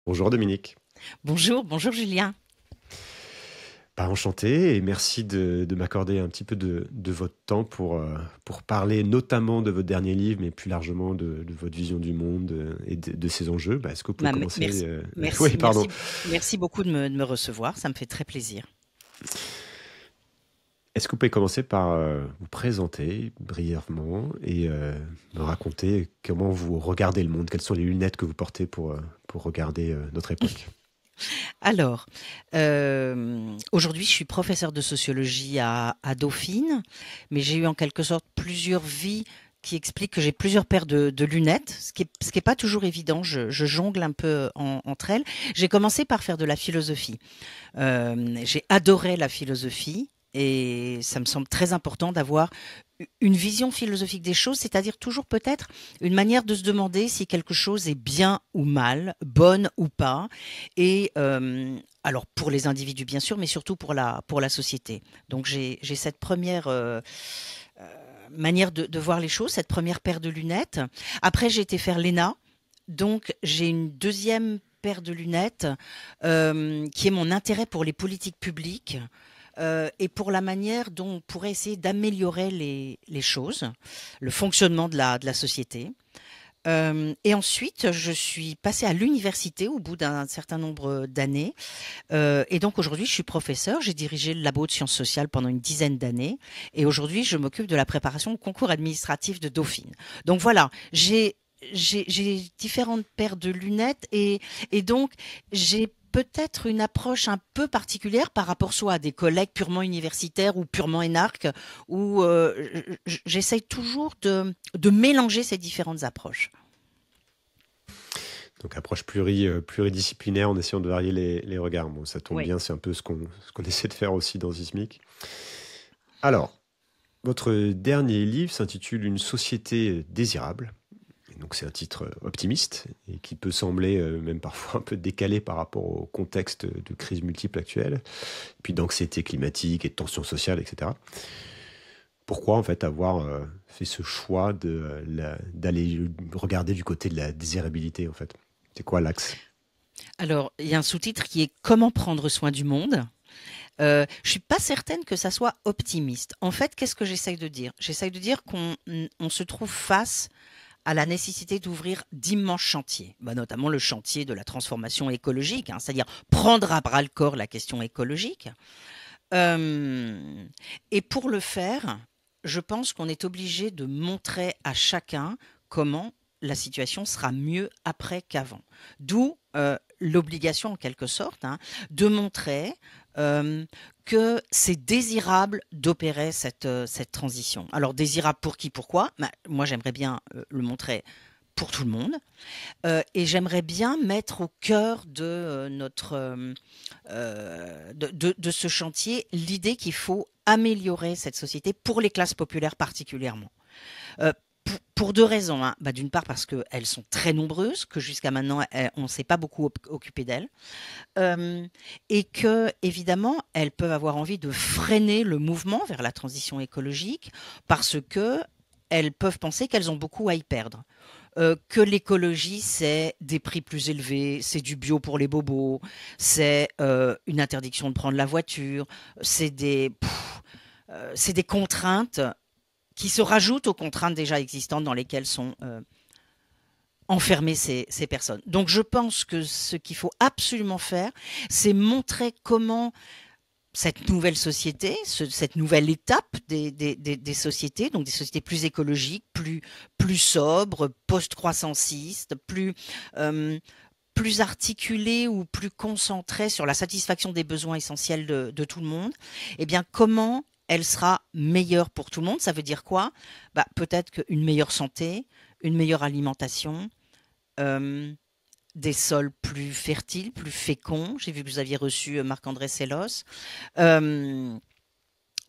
Bonjour Dominique. Bonjour, bonjour Julien. Enchanté et merci de m'accorder un petit peu de votre temps pour parler notamment de votre dernier livre, mais plus largement de votre vision du monde et de ces enjeux. Est-ce que vous pouvez commencer Merci, Oui, merci, pardon. merci, merci beaucoup de me recevoir, ça me fait très plaisir. Est-ce que vous pouvez commencer par vous présenter brièvement et me raconter comment vous regardez le monde? Quelles sont les lunettes que vous portez pour regarder notre époque? Alors, aujourd'hui, je suis professeure de sociologie à Dauphine, mais j'ai eu en quelque sorte plusieurs vies qui expliquent que j'ai plusieurs paires de lunettes, ce qui est pas toujours évident. Je jongle un peu entre elles. J'ai commencé par faire de la philosophie. J'ai adoré la philosophie et ça me semble très important d'avoir une vision philosophique des choses, c'est-à-dire toujours peut-être une manière de se demander si quelque chose est bien ou mal, bonne ou pas, et alors pour les individus bien sûr, mais surtout pour la société. Donc j'ai cette première manière de voir les choses, cette première paire de lunettes. Après j'ai été faire l'ENA, donc j'ai une deuxième paire de lunettes qui est mon intérêt pour les politiques publiques et pour la manière dont on pourrait essayer d'améliorer les choses, le fonctionnement de la société. Et ensuite, je suis passée à l'université au bout d'un certain nombre d'années. Et donc aujourd'hui, je suis professeure. J'ai dirigé le labo de sciences sociales pendant une dizaine d'années. Et aujourd'hui, je m'occupe de la préparation au concours administratif de Dauphine. Donc voilà, j'ai différentes paires de lunettes et donc j'ai peut-être une approche un peu particulière par rapport soit à des collègues purement universitaires ou purement énarques, où j'essaye toujours de mélanger ces différentes approches. Donc approche pluridisciplinaire en essayant de varier les regards. Bon, ça tombe Oui. bien, c'est un peu ce qu'on essaie de faire aussi dans Sismic. Alors, votre dernier livre s'intitule Une société désirable. Et donc c'est un titre optimiste et qui peut sembler même parfois un peu décalé par rapport au contexte de crise multiple actuelle, puis d'anxiété climatique et de tensions sociales, etc. Pourquoi en fait avoir fait ce choix d'aller regarder du côté de la désirabilité en fait? C'est quoi l'axe? Alors, il y a un sous-titre qui est Comment prendre soin du monde. Je suis pas certaine que ça soit optimiste. En fait, qu'est-ce que j'essaye de dire? J'essaye de dire qu'on se trouve face à la nécessité d'ouvrir d'immenses chantiers, notamment le chantier de la transformation écologique, hein, c'est-à-dire prendre à bras le corps la question écologique. Euh, et pour le faire, je pense qu'on est obligé de montrer à chacun comment la situation sera mieux après qu'avant. D'où l'obligation, en quelque sorte, hein, de montrer que c'est désirable d'opérer cette transition. Alors, désirable pour qui, pourquoi? Moi, j'aimerais bien le montrer pour tout le monde. Et j'aimerais bien mettre au cœur de notre de ce chantier l'idée qu'il faut améliorer cette société pour les classes populaires particulièrement. Euh, pour deux raisons, hein. D'une part parce qu'elles sont très nombreuses, que jusqu'à maintenant on ne s'est pas beaucoup occupé d'elles, et que évidemment elles peuvent avoir envie de freiner le mouvement vers la transition écologique parce que elles peuvent penser qu'elles ont beaucoup à y perdre. Que l'écologie, c'est des prix plus élevés, c'est du bio pour les bobos, c'est une interdiction de prendre la voiture, c'est des contraintes qui se rajoutent aux contraintes déjà existantes dans lesquelles sont enfermer ces personnes. Donc je pense que ce qu'il faut absolument faire, c'est montrer comment cette nouvelle société, cette nouvelle étape des sociétés, donc des sociétés plus écologiques, plus sobres, post-croissancistes, plus articulées ou plus concentrées sur la satisfaction des besoins essentiels de tout le monde, eh bien comment elle sera meilleure pour tout le monde? Ça veut dire quoi? Peut-être qu'une meilleure santé, une meilleure alimentation, euh, des sols plus fertiles, plus féconds. J'ai vu que vous aviez reçu Marc-André Sellos. Euh,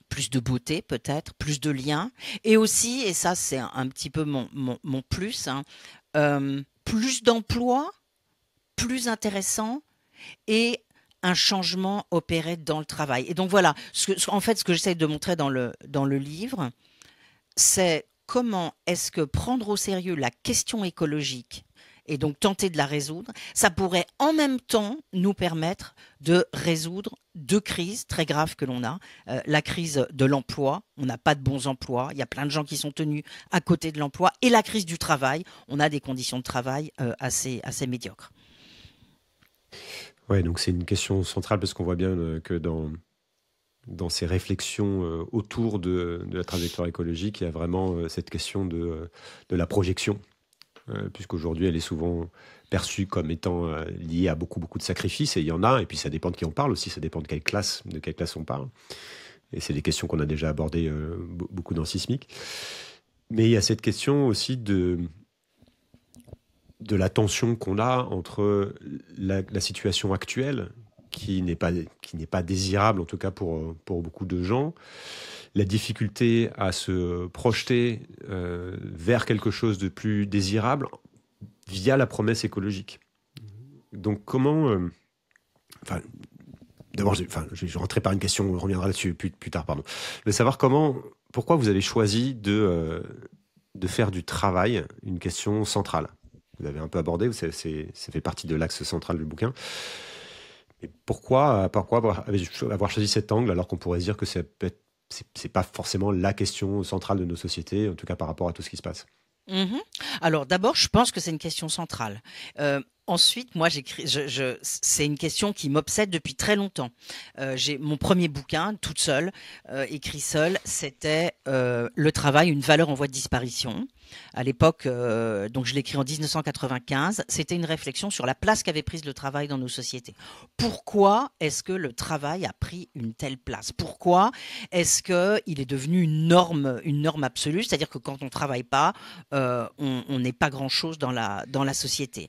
Plus de beauté peut-être, plus de liens. Et aussi, et ça c'est un petit peu mon plus, hein, plus d'emplois, plus intéressant et un changement opéré dans le travail. Et donc voilà, en fait, ce que j'essaie de montrer dans le livre, c'est comment est-ce que prendre au sérieux la question écologique et donc tenter de la résoudre, ça pourrait en même temps nous permettre de résoudre deux crises très graves que l'on a. La crise de l'emploi, on n'a pas de bons emplois, il y a plein de gens qui sont tenus à côté de l'emploi, et la crise du travail, on a des conditions de travail assez médiocres. Ouais, donc c'est une question centrale parce qu'on voit bien que dans ces réflexions autour de la trajectoire écologique, il y a vraiment cette question de la projection, puisqu'aujourd'hui elle est souvent perçue comme étant liée à beaucoup, beaucoup de sacrifices, et il y en a, et puis ça dépend de qui on parle aussi, ça dépend de quelle classe on parle. Et c'est des questions qu'on a déjà abordées beaucoup dans Sismic. Mais il y a cette question aussi de la tension qu'on a entre la situation actuelle, qui n'est pas désirable, en tout cas pour beaucoup de gens, la difficulté à se projeter vers quelque chose de plus désirable via la promesse écologique. Donc comment... d'abord, je rentrais par une question, on reviendra là-dessus plus tard, pardon. Mais savoir pourquoi vous avez choisi de faire du travail une question centrale. Vous avez un peu abordé, ça fait partie de l'axe central du bouquin. Mais pourquoi avoir choisi cet angle alors qu'on pourrait se dire que c'est pas forcément la question centrale de nos sociétés, en tout cas par rapport à tout ce qui se passe? Alors d'abord, je pense que c'est une question centrale. Ensuite, moi, c'est une question qui m'obsède depuis très longtemps. J'ai mon premier bouquin, toute seule, écrit seul, c'était Le travail, une valeur en voie de disparition. À l'époque, donc je l'ai écrit en 1995, c'était une réflexion sur la place qu'avait prise le travail dans nos sociétés. Pourquoi est-ce que le travail a pris une telle place? Pourquoi est-ce qu'il est devenu une norme absolue? C'est-à-dire que quand on ne travaille pas, on n'est pas grand-chose dans la société.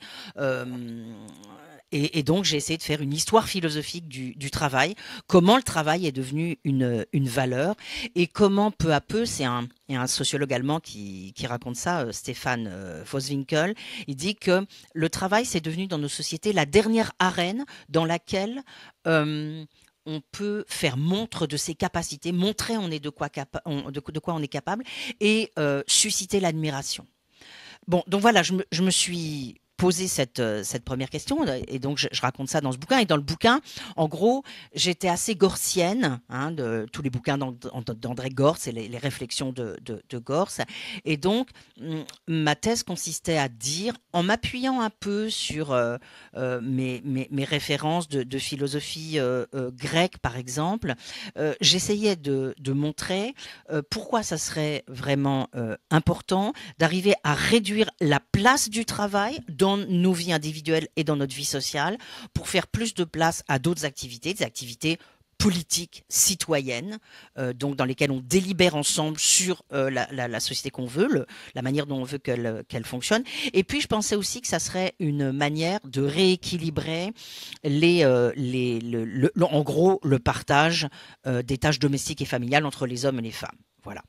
Et donc, j'ai essayé de faire une histoire philosophique du travail, comment le travail est devenu une valeur, et comment peu à peu, il y a un sociologue allemand qui raconte ça, Stefan Vosswinkel, il dit que le travail, c'est devenu dans nos sociétés la dernière arène dans laquelle on peut faire montre de ses capacités, montrer de quoi on est capable, et susciter l'admiration. Bon, donc voilà, je me suis posé cette première question, et donc je raconte ça dans ce bouquin. Et dans le bouquin, en gros, j'étais assez gorsienne, de tous les bouquins d'André Gorz et les réflexions de Gorz. Et donc, ma thèse consistait à dire, en m'appuyant un peu sur mes références de philosophie grecque, par exemple, j'essayais de montrer pourquoi ça serait vraiment important d'arriver à réduire la place du travail dans nos vies individuelles et dans notre vie sociale pour faire plus de place à d'autres activités, des activités politiques, citoyennes, donc dans lesquelles on délibère ensemble sur la société qu'on veut, la manière dont on veut qu'elle fonctionne. Et puis, je pensais aussi que ça serait une manière de rééquilibrer en gros, le partage des tâches domestiques et familiales entre les hommes et les femmes. Voilà.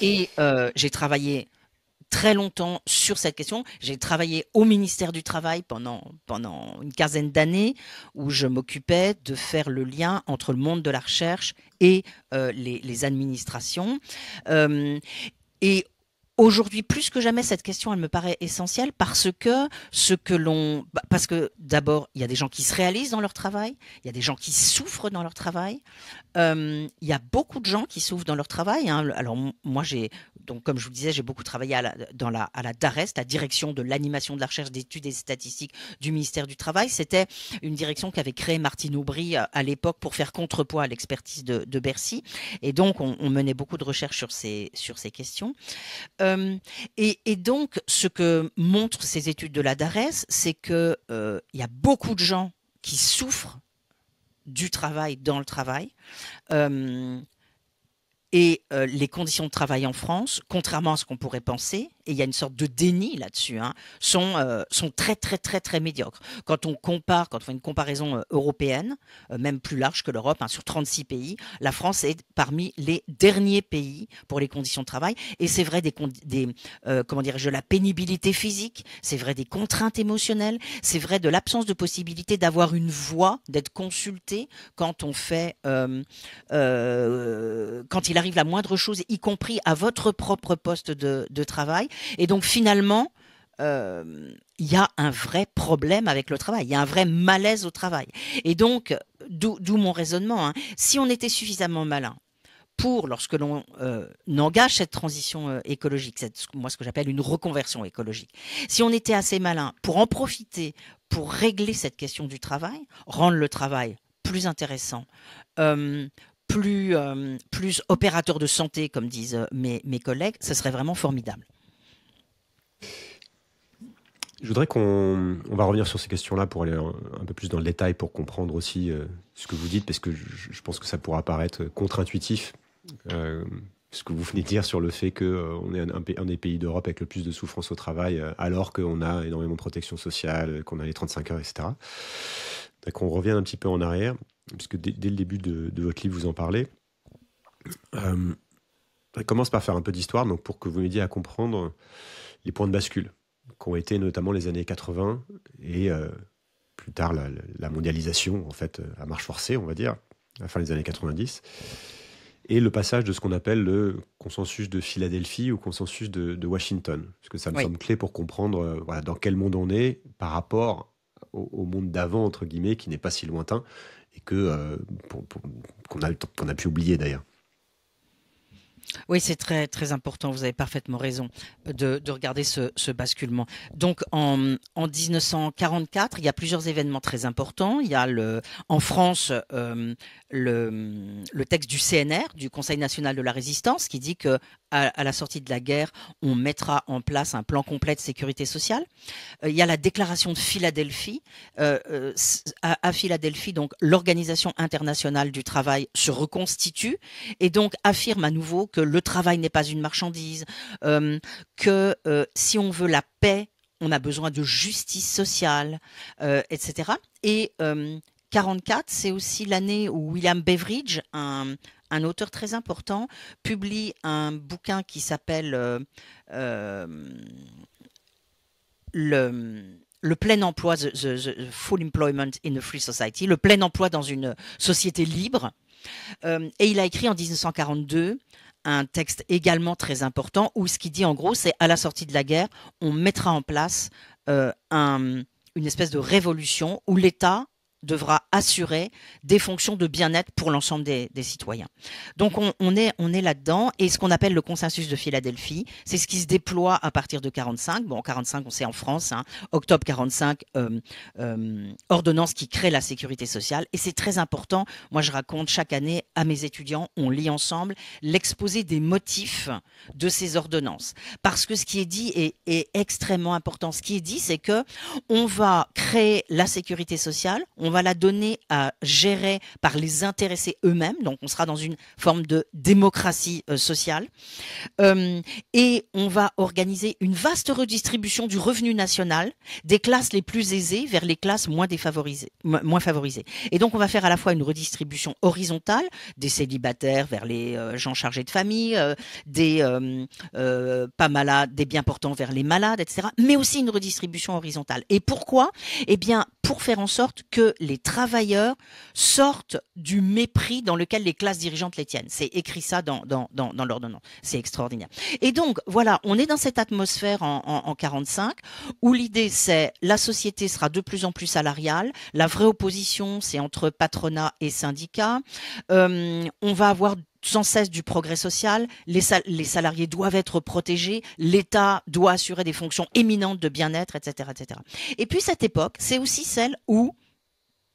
Et j'ai travaillé très longtemps sur cette question. J'ai travaillé au ministère du Travail pendant une quinzaine d'années, où je m'occupais de faire le lien entre le monde de la recherche et les administrations. Et aujourd'hui, plus que jamais, cette question, elle me paraît essentielle parce que d'abord, il y a des gens qui se réalisent dans leur travail, il y a des gens qui souffrent dans leur travail. Il y a beaucoup de gens qui souffrent dans leur travail. Alors moi, donc comme je vous le disais, j'ai beaucoup travaillé à la DARES, la direction de l'animation de la recherche, d'études et statistiques du ministère du Travail. C'était une direction qu'avait créée Martine Aubry à l'époque pour faire contrepoids à l'expertise de Bercy. Et donc, on menait beaucoup de recherches sur ces questions. Et donc, ce que montrent ces études de la DARES, c'est qu'il y a beaucoup de gens qui souffrent du travail dans le travail. Et les conditions de travail en France, contrairement à ce qu'on pourrait penser, et il y a une sorte de déni là-dessus, sont très, très, très, très médiocres. Quand on fait une comparaison européenne, même plus large que l'Europe, sur 36 pays, la France est parmi les derniers pays pour les conditions de travail. Et c'est vrai comment dirais-je, la pénibilité physique, c'est vrai des contraintes émotionnelles, c'est vrai de l'absence de possibilité d'avoir une voix, d'être consulté quand on fait, quand il arrive la moindre chose, y compris à votre propre poste de travail. Et donc finalement, il y a un vrai problème avec le travail, il y a un vrai malaise au travail. Et donc, d'où mon raisonnement, hein. Si on était suffisamment malin lorsque l'on engage cette transition écologique, moi ce que j'appelle une reconversion écologique, si on était assez malin pour en profiter, pour régler cette question du travail, rendre le travail plus intéressant, plus opérateur de santé, comme disent mes collègues, ce serait vraiment formidable. Je voudrais on va revenir sur ces questions-là pour aller un peu plus dans le détail, pour comprendre aussi ce que vous dites, parce que je pense que ça pourra paraître contre-intuitif. Ce que vous venez de dire sur le fait qu'on est un des pays d'Europe avec le plus de souffrance au travail, alors qu'on a énormément de protection sociale, qu'on a les 35 heures, etc. Donc on revient un petit peu en arrière, puisque dès le début de votre livre, vous en parlez. Je commence par faire un peu d'histoire, donc pour que vous m'aidiez à comprendre les points de bascule qu'ont été notamment les années 80 et plus tard la mondialisation, en fait, à marche forcée, on va dire, à la fin des années 90. Et le passage de ce qu'on appelle le consensus de Philadelphie ou consensus de Washington. Parce que ça me semble clé pour comprendre voilà, dans quel monde on est par rapport au monde d'avant, entre guillemets, qui n'est pas si lointain et qu'on a pu oublier d'ailleurs. Oui, c'est très, très important, vous avez parfaitement raison de regarder ce basculement. Donc en 1944, il y a plusieurs événements très importants. Il y a en France le texte du CNR, du Conseil national de la résistance, qui dit que à la sortie de la guerre, on mettra en place un plan complet de sécurité sociale. Il y a la déclaration de Philadelphie. À Philadelphie, donc, l'Organisation internationale du travail se reconstitue et donc affirme à nouveau que le travail n'est pas une marchandise, que si on veut la paix, on a besoin de justice sociale, etc. Et 44, c'est aussi l'année où William Beveridge, un auteur très important, publie un bouquin qui s'appelle le plein emploi, the Full Employment in a Free Society, le plein emploi dans une société libre. Et il a écrit en 1942 un texte également très important où ce qu'il dit en gros, c'est à la sortie de la guerre, on mettra en place une espèce de révolution où l'État devra assurer des fonctions de bien-être pour l'ensemble des citoyens. Donc on est là-dedans, et ce qu'on appelle le consensus de Philadelphie, c'est ce qui se déploie à partir de 45. Bon, 45, on sait en France, hein, octobre 45, ordonnance qui crée la sécurité sociale, et c'est très important. Moi, je raconte chaque année à mes étudiants, on lit ensemble l'exposé des motifs de ces ordonnances, parce que ce qui est dit est extrêmement important. Ce qui est dit, c'est que on va créer la sécurité sociale, on va la donner à gérer par les intéressés eux-mêmes, donc on sera dans une forme de démocratie sociale, et on va organiser une vaste redistribution du revenu national des classes les plus aisées vers les classes moins favorisées. Et donc on va faire à la fois une redistribution horizontale des célibataires vers les gens chargés de famille, des pas malades, des bien portants vers les malades, etc., mais aussi une redistribution horizontale. Et pourquoi ? Eh bien, pour faire en sorte que les travailleurs sortent du mépris dans lequel les classes dirigeantes les tiennent. C'est écrit ça dans l'ordonnance. C'est extraordinaire. Et donc, voilà, on est dans cette atmosphère en 45 où l'idée, c'est la société sera de plus en plus salariale. La vraie opposition, c'est entre patronat et syndicats. On va avoir sans cesse du progrès social, les salariés doivent être protégés, l'État doit assurer des fonctions éminentes de bien-être, etc., etc. Et puis cette époque, c'est aussi celle où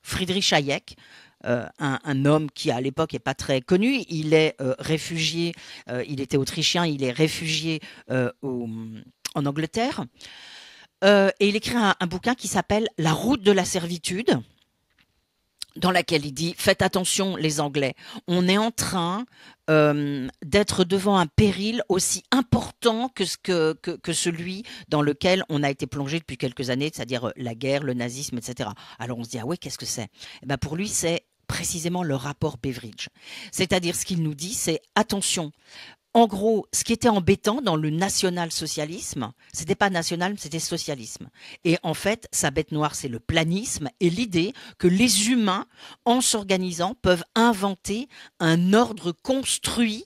Friedrich Hayek, un homme qui à l'époque n'est pas très connu, il est réfugié, il était autrichien, il est réfugié en Angleterre, et il écrit un bouquin qui s'appelle « La route de la servitude », dans laquelle il dit « Faites attention les Anglais, on est en train d'être devant un péril aussi important que celui dans lequel on a été plongé depuis quelques années, c'est-à-dire la guerre, le nazisme, etc. » Alors on se dit « Ah ouais, qu'est-ce que c'est ?» Eh ben pour lui, c'est précisément le rapport Beveridge. C'est-à-dire ce qu'il nous dit, c'est « Attention ». En gros, ce qui était embêtant dans le national-socialisme, c'était pas national, c'était socialisme. Et en fait, sa bête noire, c'est le planisme et l'idée que les humains, en s'organisant, peuvent inventer un ordre construit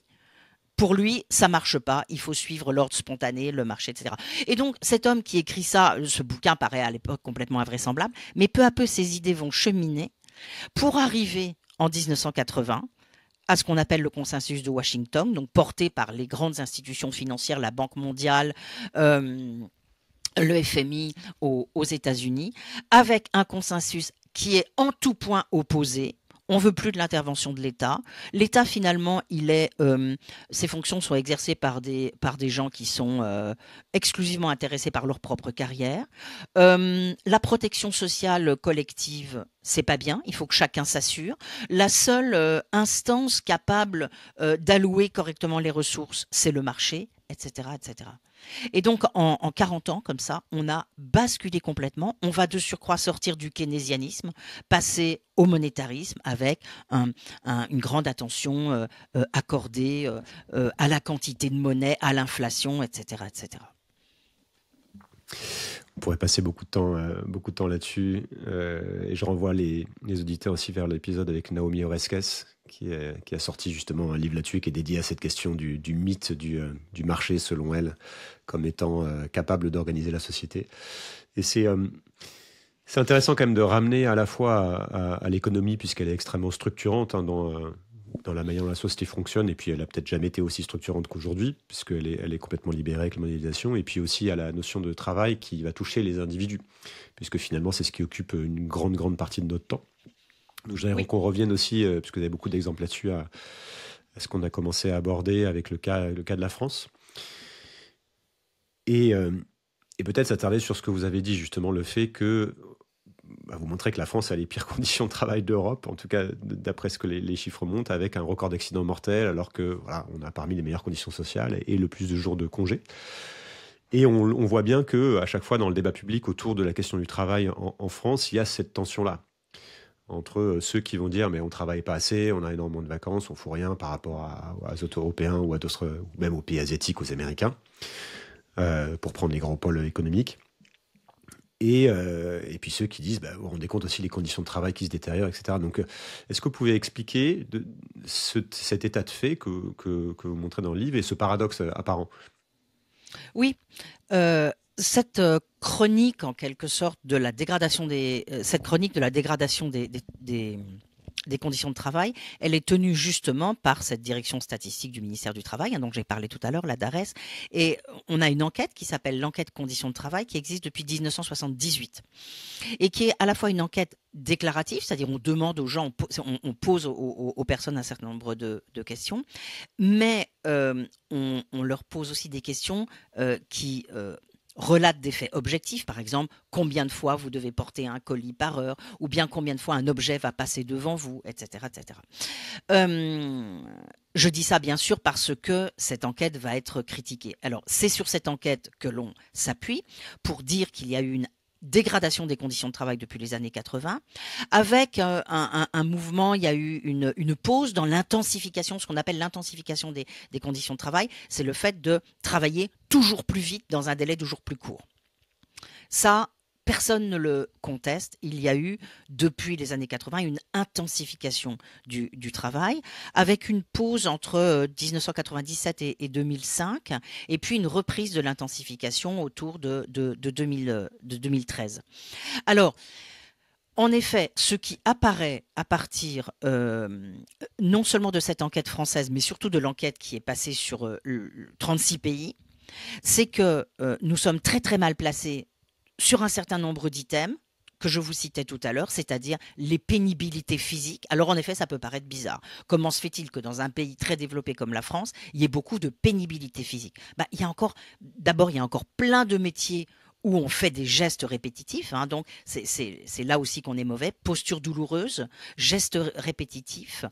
Pour lui, ça marche pas. Il faut suivre l'ordre spontané, le marché, etc. Et donc, cet homme qui écrit ça, ce bouquin paraît à l'époque complètement invraisemblable, mais peu à peu, ses idées vont cheminer pour arriver en 1980 à ce qu'on appelle le consensus de Washington, donc porté par les grandes institutions financières, la Banque mondiale, le FMI aux États-Unis, avec un consensus qui est en tout point opposé. On veut plus de l'intervention de l'État. L'État, finalement, ses fonctions sont exercées par des gens qui sont exclusivement intéressés par leur propre carrière. La protection sociale collective, c'est pas bien. Il faut que chacun s'assure. La seule instance capable d'allouer correctement les ressources, c'est le marché, etc., etc. Et donc, en 40 ans, comme ça, on a basculé complètement. On va de surcroît sortir du keynésianisme, passer au monétarisme avec une grande attention accordée à la quantité de monnaie, à l'inflation, etc., etc. On pourrait passer beaucoup de temps là-dessus. Et je renvoie les auditeurs aussi vers l'épisode avec Naomi Oreskes, qui a sorti justement un livre là-dessus et qui est dédié à cette question du mythe du marché, selon elle, comme étant capable d'organiser la société. Et c'est intéressant quand même de ramener à la fois à l'économie, puisqu'elle est extrêmement structurante dans la manière dont la société fonctionne, et puis elle a peut-être jamais été aussi structurante qu'aujourd'hui, puisqu'elle elle est complètement libérée avec la mondialisation, et puis aussi à la notion de travail qui va toucher les individus, puisque finalement c'est ce qui occupe une grande partie de notre temps. Donc j'aimerais qu'on revienne aussi, puisque vous avez beaucoup d'exemples là-dessus, à ce qu'on a commencé à aborder avec le cas de la France. Et peut-être s'attarder sur ce que vous avez dit, justement, le fait que vous montrez que la France a les pires conditions de travail d'Europe, en tout cas d'après ce que les chiffres montrent, avec un record d'accidents mortels, alors que voilà, on a parmi les meilleures conditions sociales et le plus de jours de congé. Et on voit bien que à chaque fois dans le débat public autour de la question du travail en France, il y a cette tension-là entre ceux qui vont dire mais on travaille pas assez, on a énormément de vacances, on fout rien par rapport aux autres Européens ou à d'autres, ou même aux pays asiatiques, aux Américains, pour prendre les grands pôles économiques. Et puis ceux qui disent, vous vous rendez compte aussi des conditions de travail qui se détériorent, etc. Donc, est-ce que vous pouvez expliquer cet état de fait que vous montrez dans le livre et ce paradoxe apparent ? Oui, cette chronique en quelque sorte de la dégradation des conditions de travail, elle est tenue justement par cette direction statistique du ministère du Travail, dont j'ai parlé tout à l'heure, la DARES, et on a une enquête qui s'appelle l'enquête conditions de travail qui existe depuis 1978 et qui est à la fois une enquête déclarative, c'est-à-dire on demande aux gens, on pose aux personnes un certain nombre de questions, mais on leur pose aussi des questions qui relate des faits objectifs, par exemple, combien de fois vous devez porter un colis par heure, ou bien combien de fois un objet va passer devant vous, etc. etc. Je dis ça bien sûr parce que cette enquête va être critiquée. Alors, c'est sur cette enquête que l'on s'appuie pour dire qu'il y a eu une dégradation des conditions de travail depuis les années 80, avec un mouvement, il y a eu une pause dans l'intensification, ce qu'on appelle l'intensification des conditions de travail, c'est le fait de travailler toujours plus vite dans un délai toujours plus court. Ça, personne ne le conteste. Il y a eu, depuis les années 80, une intensification du travail, avec une pause entre 1997 et 2005, et puis une reprise de l'intensification autour de 2013. Alors, en effet, ce qui apparaît à partir non seulement de cette enquête française, mais surtout de l'enquête qui est passée sur 36 pays, c'est que nous sommes très très mal placés sur un certain nombre d'items que je vous citais tout à l'heure, c'est-à-dire les pénibilités physiques. Alors en effet, ça peut paraître bizarre. Comment se fait-il que dans un pays très développé comme la France, il y ait beaucoup de pénibilité physique ? Il y a encore plein de métiers où on fait des gestes répétitifs, donc c'est là aussi qu'on est mauvais, posture douloureuse, gestes répétitifs,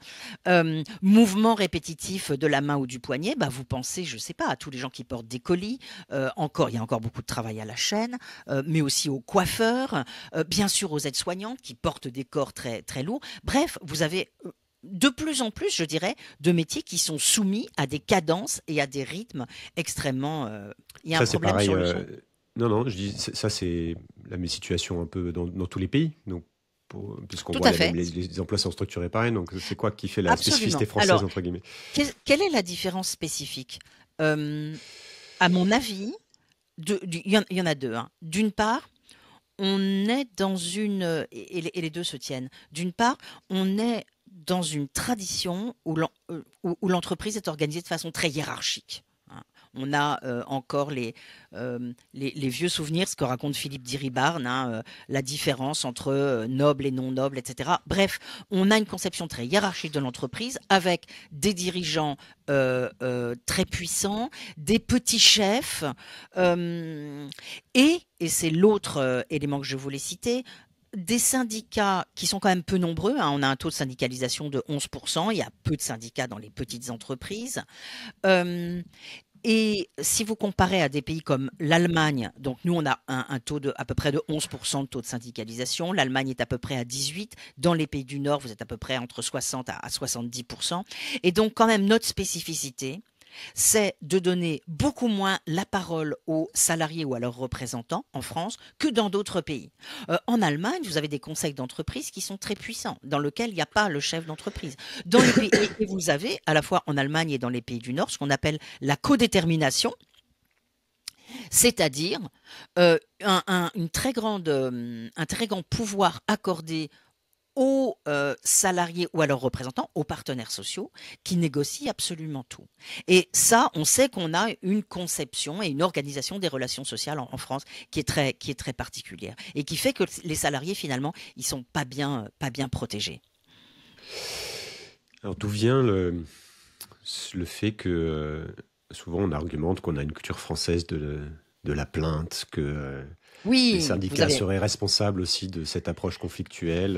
mouvements répétitifs de la main ou du poignet, vous pensez, je sais pas, à tous les gens qui portent des colis, il y a encore beaucoup de travail à la chaîne, mais aussi aux coiffeurs, bien sûr aux aides-soignantes qui portent des corps très, très lourds. Bref, vous avez de plus en plus, je dirais, de métiers qui sont soumis à des cadences et à des rythmes extrêmement... Il y a un problème sur le son. Non, je dis, ça c'est la même situation un peu dans tous les pays. Donc puisqu'on Tout voit à même fait. les emplois sont structurés pareil. Donc, c'est quoi qui fait la Absolument. spécificité française, Alors, entre guillemets? quelle est la différence spécifique? Euh, à mon avis, il y en a deux, hein. D'une part, on est dans et les deux se tiennent. D'une part, on est dans une tradition où l'entreprise est organisée de façon très hiérarchique, hein. On a encore les vieux souvenirs, ce que raconte Philippe Diribarne, hein, la différence entre noble et non noble, etc. Bref, on a une conception très hiérarchique de l'entreprise avec des dirigeants très puissants, des petits chefs, euh, et c'est l'autre élément que je voulais citer, des syndicats qui sont quand même peu nombreux, hein. On a un taux de syndicalisation de 11%. Il y a peu de syndicats dans les petites entreprises. Euh, et si vous comparez à des pays comme l'Allemagne, donc nous on a un taux à peu près de 11% de taux de syndicalisation, l'Allemagne est à peu près à 18%, dans les pays du Nord vous êtes à peu près entre 60 à 70%, et donc quand même notre spécificité, c'est de donner beaucoup moins la parole aux salariés ou à leurs représentants en France que dans d'autres pays. En Allemagne, vous avez des conseils d'entreprise qui sont très puissants, dans lesquels il n'y a pas le chef d'entreprise. Dans les pays, et vous avez, à la fois en Allemagne et dans les pays du Nord, ce qu'on appelle la codétermination, c'est-à-dire un très grand pouvoir accordé aux salariés ou à leurs représentants, aux partenaires sociaux, qui négocient absolument tout. Et ça, on sait qu'on a une conception et une organisation des relations sociales en France qui est très particulière et qui fait que les salariés, finalement, ils sont pas bien protégés. Alors, d'où vient le fait que souvent on argumente qu'on a une culture française de la plainte, que les Oui, vous syndicats avez, seraient responsables aussi de cette approche conflictuelle,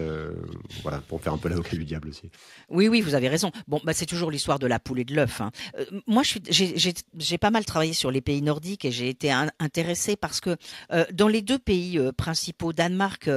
voilà, pour faire un peu l'avocat du diable aussi. oui, oui, vous avez raison. Bon, bah, c'est toujours l'histoire de la poule et de l'œuf, hein. Moi, j'ai pas mal travaillé sur les pays nordiques et j'ai été intéressée parce que dans les deux pays principaux, Danemark,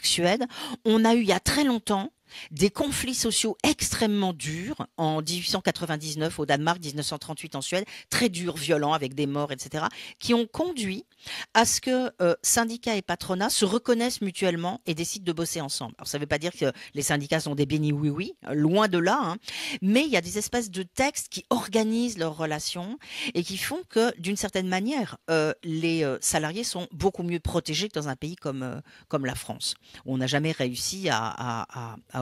Suède, on a eu il y a très longtemps des conflits sociaux extrêmement durs en 1899 au Danemark, 1938 en Suède, très durs, violents, avec des morts, etc., qui ont conduit à ce que syndicats et patronat se reconnaissent mutuellement et décident de bosser ensemble. Alors, ça ne veut pas dire que les syndicats sont des bénis oui-oui, loin de là, hein, mais il y a des espèces de textes qui organisent leurs relations et qui font que, d'une certaine manière, les salariés sont beaucoup mieux protégés que dans un pays comme la France, où on n'a jamais réussi à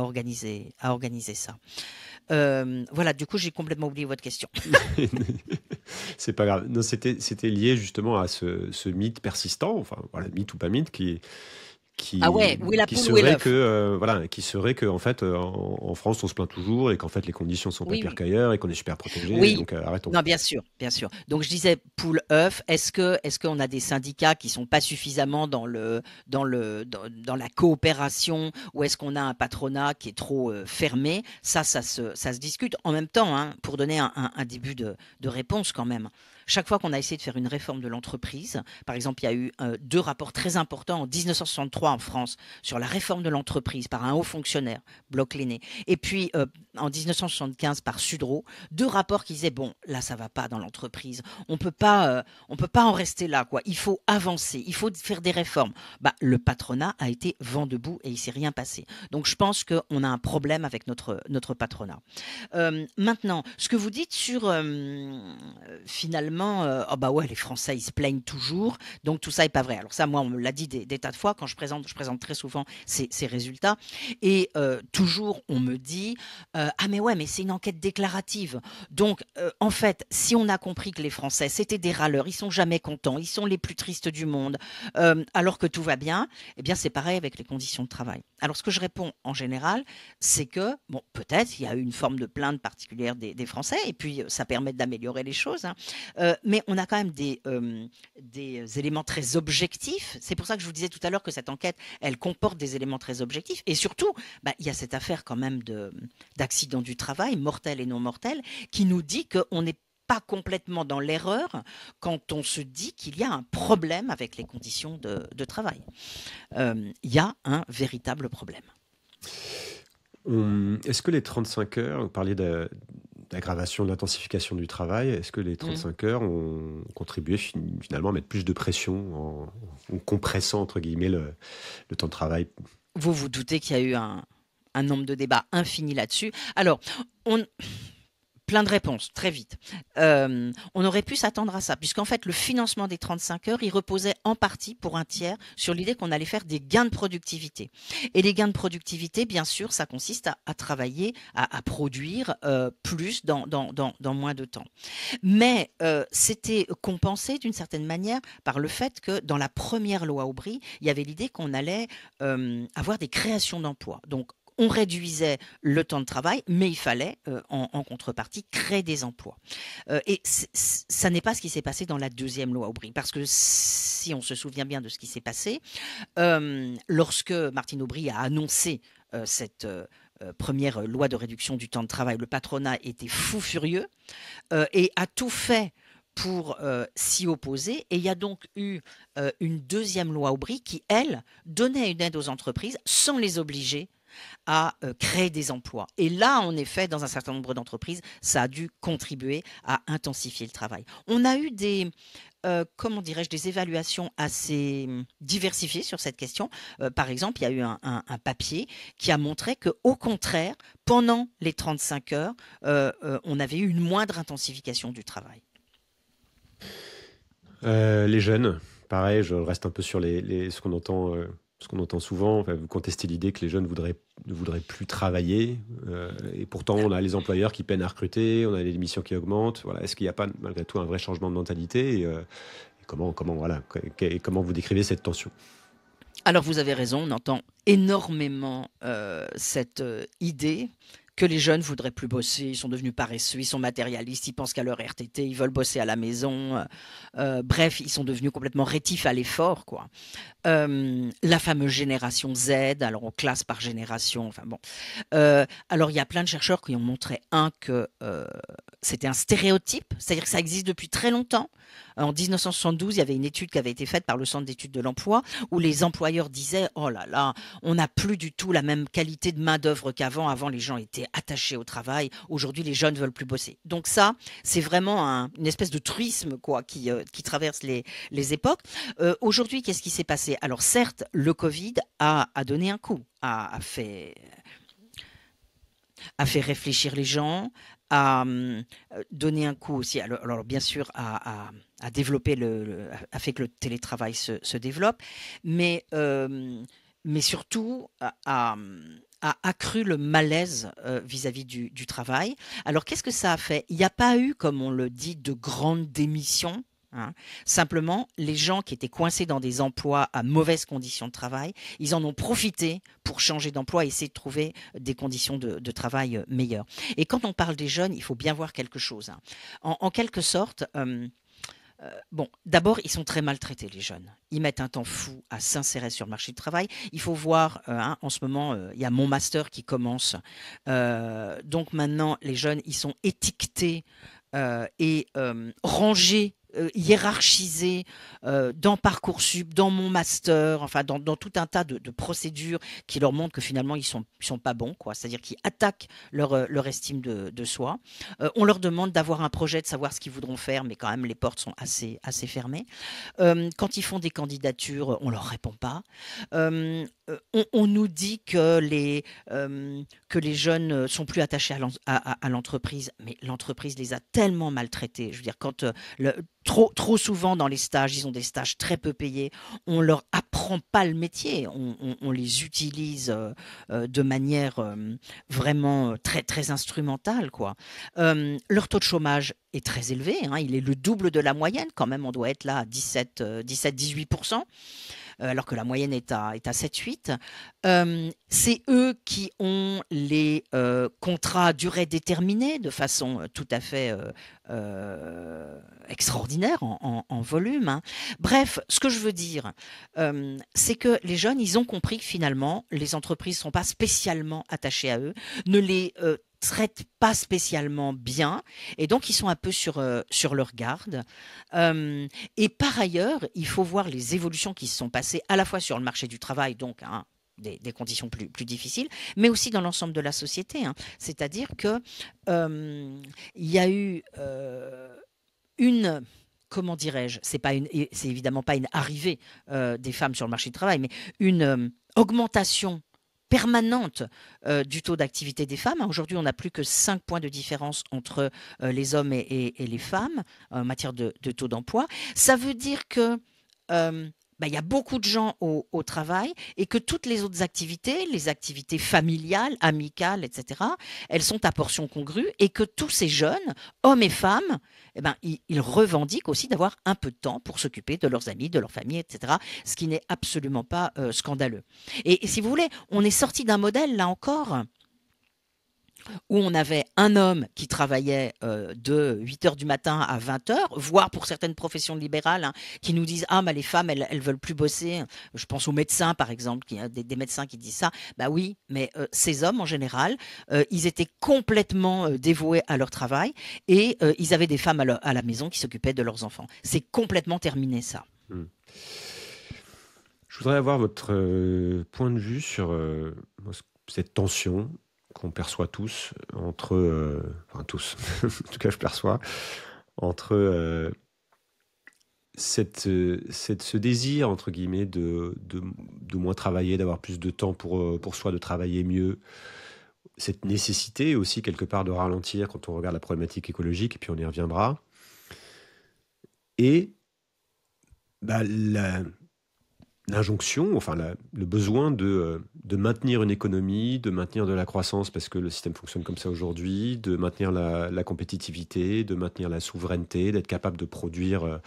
organiser ça. Voilà, du coup, j'ai complètement oublié votre question. C'est pas grave. Non, c'était lié justement à ce mythe persistant, enfin voilà, mythe ou pas mythe, Ah ouais, où est la qui poule, où est serait que l'œuf? voilà, qui serait que en fait en France on se plaint toujours et qu'en fait les conditions sont pas Oui, pires oui. qu'ailleurs et qu'on est super protégé, Oui, donc arrêtons. non, bien sûr, bien sûr. Donc je disais poule œuf. Est-ce qu'on a des syndicats qui sont pas suffisamment dans la coopération, ou est-ce qu'on a un patronat qui est trop fermé? Ça se discute. En même temps, hein, pour donner un début de réponse quand même. Chaque fois qu'on a essayé de faire une réforme de l'entreprise, par exemple, il y a eu deux rapports très importants en 1963 en France sur la réforme de l'entreprise par un haut fonctionnaire, Bloch-Léné, et puis en 1975 par Sudreau, deux rapports qui disaient bon, là ça va pas dans l'entreprise, on peut pas en rester là, quoi. Il faut avancer, il faut faire des réformes. Bah, le patronat a été vent debout et il s'est rien passé. Donc je pense qu'on a un problème avec notre patronat. Maintenant, ce que vous dites sur finalement, oh bah ouais, les Français ils se plaignent toujours, donc tout ça est pas vrai. Alors ça, moi, on me l'a dit des tas de fois quand je présente très souvent ces résultats, et toujours on me dit ah mais ouais, mais c'est une enquête déclarative. Donc en fait, si on a compris que les Français c'était des râleurs, ils sont jamais contents, ils sont les plus tristes du monde, alors que tout va bien, eh bien c'est pareil avec les conditions de travail. Alors ce que je réponds en général, c'est que, bon, peut-être il y a eu une forme de plainte particulière des Français, et puis ça permet d'améliorer les choses, hein. Mais on a quand même des éléments très objectifs. C'est pour ça que je vous disais tout à l'heure que cette enquête, elle comporte des éléments très objectifs. Et surtout, bah, il y a cette affaire quand même d'accident du travail, mortel et non mortel, qui nous dit qu'on n'est pas complètement dans l'erreur quand on se dit qu'il y a un problème avec les conditions de travail. Il y a un véritable problème. Est-ce que les 35 heures, vous parliez d'aggravation, d'intensification du travail, est-ce que les Mm. 35 heures ont contribué finalement à mettre plus de pression en compressant entre guillemets le temps de travail? Vous vous doutez qu'il y a eu un nombre de débats infini là-dessus. Alors, on, plein de réponses, très vite. On aurait pu s'attendre à ça, puisqu'en fait, le financement des 35 heures, il reposait en partie, pour un tiers, sur l'idée qu'on allait faire des gains de productivité. Et les gains de productivité, bien sûr, ça consiste à travailler, à produire plus dans moins de temps. Mais c'était compensé d'une certaine manière par le fait que dans la première loi Aubry, il y avait l'idée qu'on allait avoir des créations d'emplois. Donc, on réduisait le temps de travail, mais il fallait, en contrepartie, créer des emplois. Et ça n'est pas ce qui s'est passé dans la deuxième loi Aubry, parce que si on se souvient bien de ce qui s'est passé, lorsque Martine Aubry a annoncé cette première loi de réduction du temps de travail, le patronat était fou furieux et a tout fait pour s'y opposer. Et il y a donc eu une deuxième loi Aubry qui, elle, donnait une aide aux entreprises sans les obliger à créer des emplois. Et là, en effet, dans un certain nombre d'entreprises, ça a dû contribuer à intensifier le travail. On a eu comment dirais-je, des évaluations assez diversifiées sur cette question. Par exemple, il y a eu un papier qui a montré que, au contraire, pendant les 35 heures, on avait eu une moindre intensification du travail. Les jeunes, pareil, je reste un peu sur ce qu'on entend souvent. Enfin, vous contestez l'idée que les jeunes ne voudraient plus travailler. Et pourtant, on a les employeurs qui peinent à recruter, on a les démissions qui augmentent. Voilà. Est-ce qu'il n'y a pas, malgré tout, un vrai changement de mentalité et comment vous décrivez cette tension? Alors vous avez raison, on entend énormément cette idée que les jeunes voudraient plus bosser, ils sont devenus paresseux, ils sont matérialistes, ils pensent qu'à leur RTT, ils veulent bosser à la maison. Bref, ils sont devenus complètement rétifs à l'effort, quoi. La fameuse génération Z, alors on classe par génération, enfin bon. Alors il y a plein de chercheurs qui ont montré, que c'était un stéréotype, c'est-à-dire que ça existe depuis très longtemps. En 1972, il y avait une étude qui avait été faite par le Centre d'études de l'emploi où les employeurs disaient: oh là là, on n'a plus du tout la même qualité de main-d'œuvre qu'avant. Avant, les gens étaient attachés au travail. Aujourd'hui, les jeunes veulent plus bosser. Donc, ça, c'est vraiment une espèce de truisme, quoi, qui traverse les époques. Aujourd'hui, qu'est-ce qui s'est passé? Alors, certes, le Covid a donné un coup, a fait réfléchir les gens, a donné un coup aussi, alors bien sûr, a développé a fait que le télétravail se développe, mais, mais surtout a accru le malaise vis-à-vis du travail. Alors, qu'est-ce que ça a fait? Il n'y a pas eu, comme on le dit, de grandes démissions. Hein. Simplement, les gens qui étaient coincés dans des emplois à mauvaises conditions de travail, ils en ont profité pour changer d'emploi et essayer de trouver des conditions de travail meilleures. Et quand on parle des jeunes, il faut bien voir quelque chose. Hein. En quelque sorte, bon, d'abord, ils sont très maltraités, les jeunes. Ils mettent un temps fou à s'insérer sur le marché du travail. Il faut voir, en ce moment, il y a mon master qui commence. Donc maintenant, les jeunes, ils sont étiquetés et rangés, hiérarchisés dans Parcoursup, dans mon master, enfin dans tout un tas de procédures qui leur montrent que finalement ils sont pas bons, quoi. C'est-à-dire qu'ils attaquent leur estime de soi. On leur demande d'avoir un projet, de savoir ce qu'ils voudront faire, mais quand même les portes sont assez fermées. Quand ils font des candidatures, on leur répond pas. On nous dit que les jeunes sont plus attachés à l'entreprise, mais l'entreprise les a tellement maltraités. Je veux dire, quand trop souvent dans les stages, ils ont des stages très peu payés, on leur apprend pas le métier, on les utilise de manière vraiment très très instrumentale, quoi. Leur taux de chômage est très élevé, hein, il est le double de la moyenne quand même, on doit être là à 17-18%. Alors que la moyenne est à 7-8. C'est eux qui ont les contrats à durée déterminée de façon tout à fait extraordinaire en volume. Hein. Bref, ce que je veux dire, c'est que les jeunes, ils ont compris que finalement, les entreprises ne sont pas spécialement attachées à eux, ne les traitent pas spécialement bien, et donc ils sont un peu sur leur garde. Et par ailleurs, il faut voir les évolutions qui se sont passées à la fois sur le marché du travail, donc des conditions plus difficiles, mais aussi dans l'ensemble de la société. Hein. C'est-à-dire que il y a eu une... Comment dirais-je? C'est évidemment pas une arrivée des femmes sur le marché du travail, mais une augmentation permanente du taux d'activité des femmes. Aujourd'hui, on n'a plus que 5 points de différence entre les hommes et les femmes en matière de taux d'emploi. Ça veut dire que il y a beaucoup de gens au travail et que toutes les autres activités, les activités familiales, amicales, etc., elles sont à portion congrue et que tous ces jeunes, hommes et femmes, ils revendiquent aussi d'avoir un peu de temps pour s'occuper de leurs amis, de leur famille, etc., ce qui n'est absolument pas scandaleux. Et si vous voulez, on est sorti d'un modèle, là encore, où on avait un homme qui travaillait de 8 heures du matin à 20 heures, voire pour certaines professions libérales qui nous disent « Ah, mais les femmes, elles veulent plus bosser. » Je pense aux médecins, par exemple, il y a des médecins qui disent ça. Bah oui, mais ces hommes, en général, ils étaient complètement dévoués à leur travail et ils avaient des femmes à la maison qui s'occupaient de leurs enfants. C'est complètement terminé, ça. Je voudrais avoir votre point de vue sur cette tension qu'on perçoit tous entre, enfin tous, en tout cas je perçois, entre ce désir, entre guillemets, de moins travailler, d'avoir plus de temps pour soi, de travailler mieux, cette nécessité aussi quelque part de ralentir quand on regarde la problématique écologique, et puis on y reviendra, et l'injonction, enfin le besoin de maintenir une économie, de maintenir de la croissance parce que le système fonctionne comme ça aujourd'hui, de maintenir la compétitivité, de maintenir la souveraineté, d'être capable de produire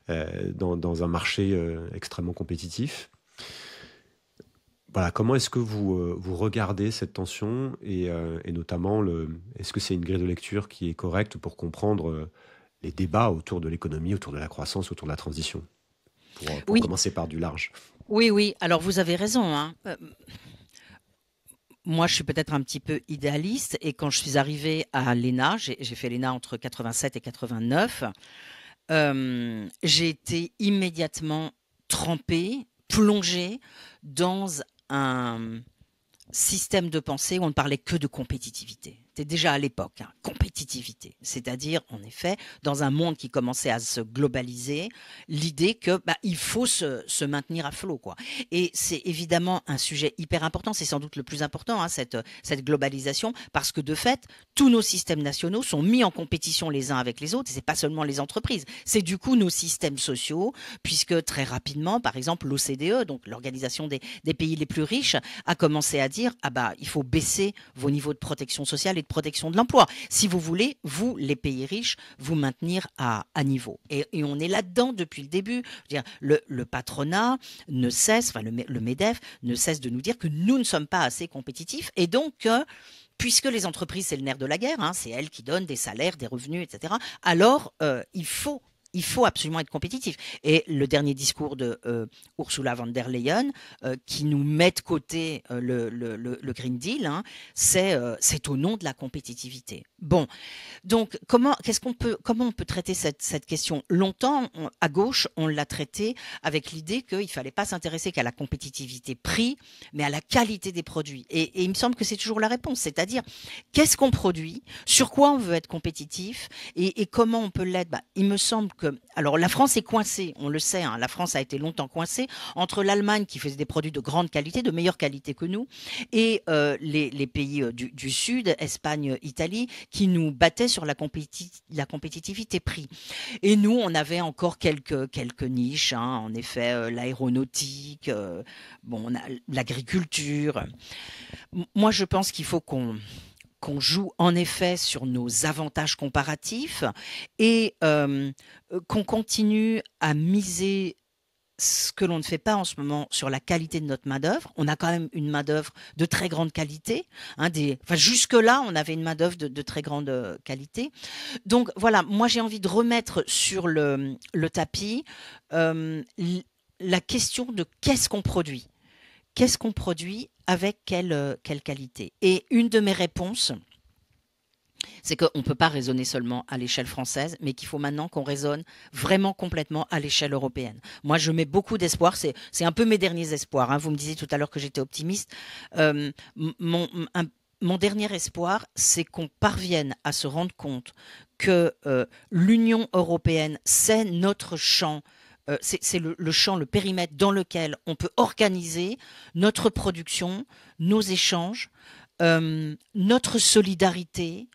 dans un marché extrêmement compétitif. Voilà, comment est-ce que vous regardez cette tension et notamment, est-ce que c'est une grille de lecture qui est correcte pour comprendre les débats autour de l'économie, autour de la croissance, autour de la transition? Pour Oui, commencer par du large. oui. Alors, vous avez raison, hein. Moi, je suis peut-être un petit peu idéaliste et quand je suis arrivée à l'ENA, j'ai fait l'ENA entre 87 et 89, j'ai été immédiatement trempée, plongée dans un système de pensée où on ne parlait que de compétitivité. C'était déjà à l'époque, compétitivité. C'est-à-dire, en effet, dans un monde qui commençait à se globaliser, l'idée que il faut se maintenir à flot, quoi. Et c'est évidemment un sujet hyper important, c'est sans doute le plus important, cette globalisation, parce que de fait, tous nos systèmes nationaux sont mis en compétition les uns avec les autres, et c'est pas seulement les entreprises, c'est du coup nos systèmes sociaux, puisque très rapidement, par exemple, l'OCDE, donc l'organisation des pays les plus riches, a commencé à dire il faut baisser vos niveaux de protection sociale et de protection de l'emploi si vous voulez, vous, les pays riches, vous maintenir à niveau. Et on est là-dedans depuis le début. Je veux dire, le patronat ne cesse, enfin le MEDEF ne cesse de nous dire que nous ne sommes pas assez compétitifs et donc puisque les entreprises, c'est le nerf de la guerre, c'est elles qui donnent des salaires, des revenus, etc., alors il faut absolument être compétitif. Et le dernier discours de Ursula von der Leyen, qui nous met de côté le Green Deal, c'est au nom de la compétitivité. Bon, donc comment on peut traiter cette question? Longtemps, à gauche, on l'a traité avec l'idée qu'il ne fallait pas s'intéresser qu'à la compétitivité prix, mais à la qualité des produits. Et il me semble que c'est toujours la réponse, c'est-à-dire qu'est-ce qu'on produit, sur quoi on veut être compétitif et comment on peut l'être. Il me semble alors la France est coincée, on le sait, la France a été longtemps coincée entre l'Allemagne qui faisait des produits de grande qualité, de meilleure qualité que nous, et les pays du Sud, Espagne, Italie, qui nous battaient sur la compétitivité prix. Et nous, on avait encore quelques niches, en effet, l'aéronautique, on a l'agriculture. Moi, je pense qu'il faut qu'on joue en effet sur nos avantages comparatifs et qu'on continue à miser ce que l'on ne fait pas en ce moment sur la qualité de notre main-d'œuvre. On a quand même une main-d'œuvre de très grande qualité. Jusque-là, on avait une main-d'œuvre de très grande qualité. Donc voilà, moi j'ai envie de remettre sur le tapis la question de qu'est-ce qu'on produit. Qu'est-ce qu'on produit avec quelle qualité? Et une de mes réponses, c'est qu'on ne peut pas raisonner seulement à l'échelle française, mais qu'il faut maintenant qu'on raisonne vraiment complètement à l'échelle européenne. Moi, je mets beaucoup d'espoir. C'est un peu mes derniers espoirs. Vous me disiez tout à l'heure que j'étais optimiste. Mon dernier espoir, c'est qu'on parvienne à se rendre compte que l'Union européenne, c'est notre champ c'est le champ, le périmètre dans lequel on peut organiser notre production, nos échanges, notre solidarité.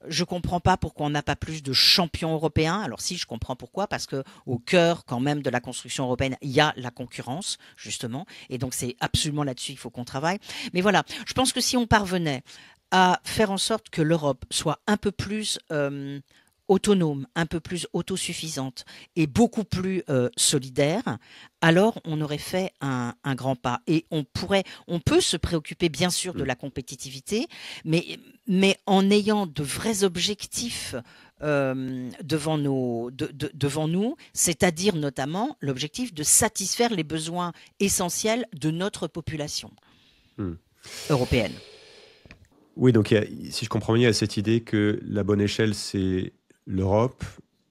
Je comprends pas pourquoi on n'a pas plus de champions européens. Alors si, je comprends pourquoi, parce que au cœur quand même de la construction européenne, il y a la concurrence, justement, et donc c'est absolument là-dessus qu'il faut qu'on travaille. Mais voilà, je pense que si on parvenait à faire en sorte que l'Europe soit un peu plus autonome, un peu plus autosuffisante et beaucoup plus solidaire, alors on aurait fait un grand pas. Et on peut se préoccuper bien sûr de Mm. la compétitivité, mais en ayant de vrais objectifs devant nous, c'est-à-dire notamment l'objectif de satisfaire les besoins essentiels de notre population Mm. européenne. Oui, donc si je comprends bien, il y a cette idée que la bonne échelle, c'est l'Europe,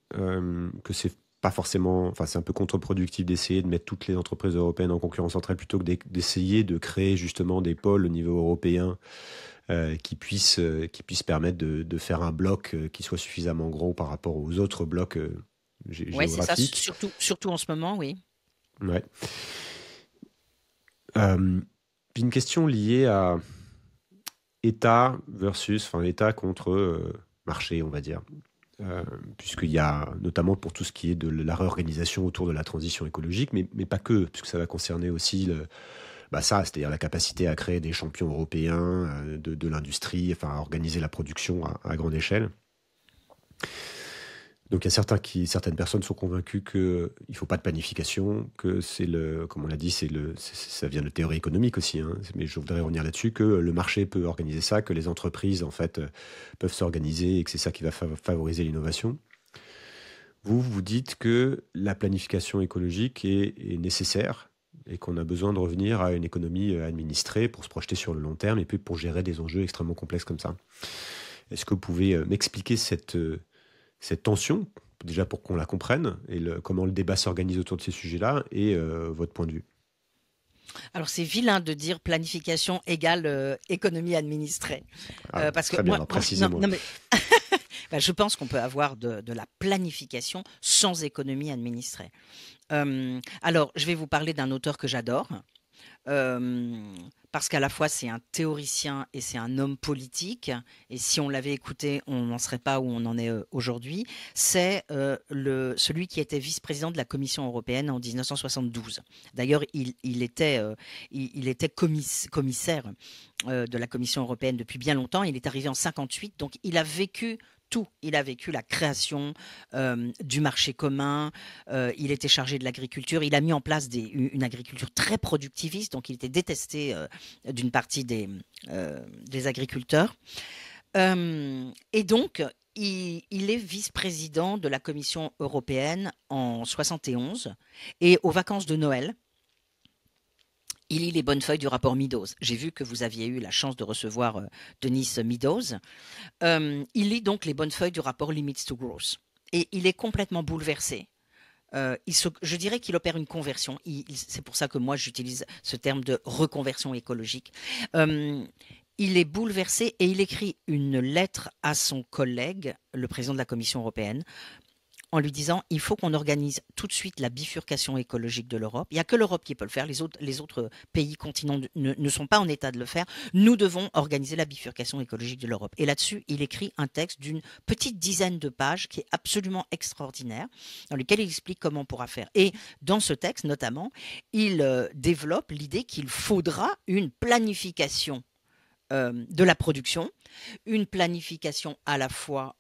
que c'est pas forcément, enfin c'est un peu contre-productif d'essayer de mettre toutes les entreprises européennes en concurrence entre elles plutôt que d'essayer de créer justement des pôles au niveau européen qui puissent permettre de faire un bloc qui soit suffisamment gros par rapport aux autres blocs Ouais, c'est ça, géographiques. surtout en ce moment, oui. Ouais. J'ai une question liée à État versus, enfin État contre marché, on va dire. Euh, Puisqu'il y a notamment pour tout ce qui est de la réorganisation autour de la transition écologique, mais pas que, puisque ça va concerner aussi ça, c'est-à-dire la capacité à créer des champions européens de l'industrie, enfin à organiser la production à grande échelle. Donc il y a certaines personnes sont convaincues qu'il ne faut pas de planification, que comme on l'a dit, ça vient de théorie économique aussi, hein, mais je voudrais revenir là-dessus, que le marché peut organiser ça, que les entreprises en fait peuvent s'organiser et que c'est ça qui va favoriser l'innovation. Vous dites que la planification écologique est nécessaire et qu'on a besoin de revenir à une économie administrée pour se projeter sur le long terme et puis pour gérer des enjeux extrêmement complexes comme ça. Est-ce que vous pouvez m'expliquer cette tension, déjà pour qu'on la comprenne, et comment le débat s'organise autour de ces sujets-là, et votre point de vue? Alors c'est vilain de dire planification égale économie administrée. Ah, Parce que très bien, alors non, précisez-moi. non, mais ben, je pense qu'on peut avoir de la planification sans économie administrée. Alors, je vais vous parler d'un auteur que j'adore, parce qu'à la fois c'est un théoricien et c'est un homme politique, et si on l'avait écouté, on n'en serait pas où on en est aujourd'hui. C'est celui qui était vice-président de la Commission européenne en 1972. D'ailleurs, il était commissaire de la Commission européenne depuis bien longtemps. Il est arrivé en 58, donc il a vécu tout. Il a vécu la création du marché commun, il était chargé de l'agriculture, il a mis en place une agriculture très productiviste, donc il était détesté d'une partie des agriculteurs. Et donc, il est vice-président de la Commission européenne en 71, et aux vacances de Noël, il lit les bonnes feuilles du rapport Meadows. J'ai vu que vous aviez eu la chance de recevoir Denis Meadows. Il lit donc les bonnes feuilles du rapport Limits to Growth. Et il est complètement bouleversé. Je dirais qu'il opère une conversion. C'est pour ça que moi j'utilise ce terme de reconversion écologique. Il est bouleversé et il écrit une lettre à son collègue, le président de la Commission européenne, en lui disant il faut qu'on organise tout de suite la bifurcation écologique de l'Europe. Il n'y a que l'Europe qui peut le faire, les autres pays, continents ne sont pas en état de le faire. Nous devons organiser la bifurcation écologique de l'Europe. Et là-dessus, il écrit un texte d'une petite dizaine de pages qui est absolument extraordinaire, dans lequel il explique comment on pourra faire. Et dans ce texte, notamment, il développe l'idée qu'il faudra une planification de la production, une planification à la fois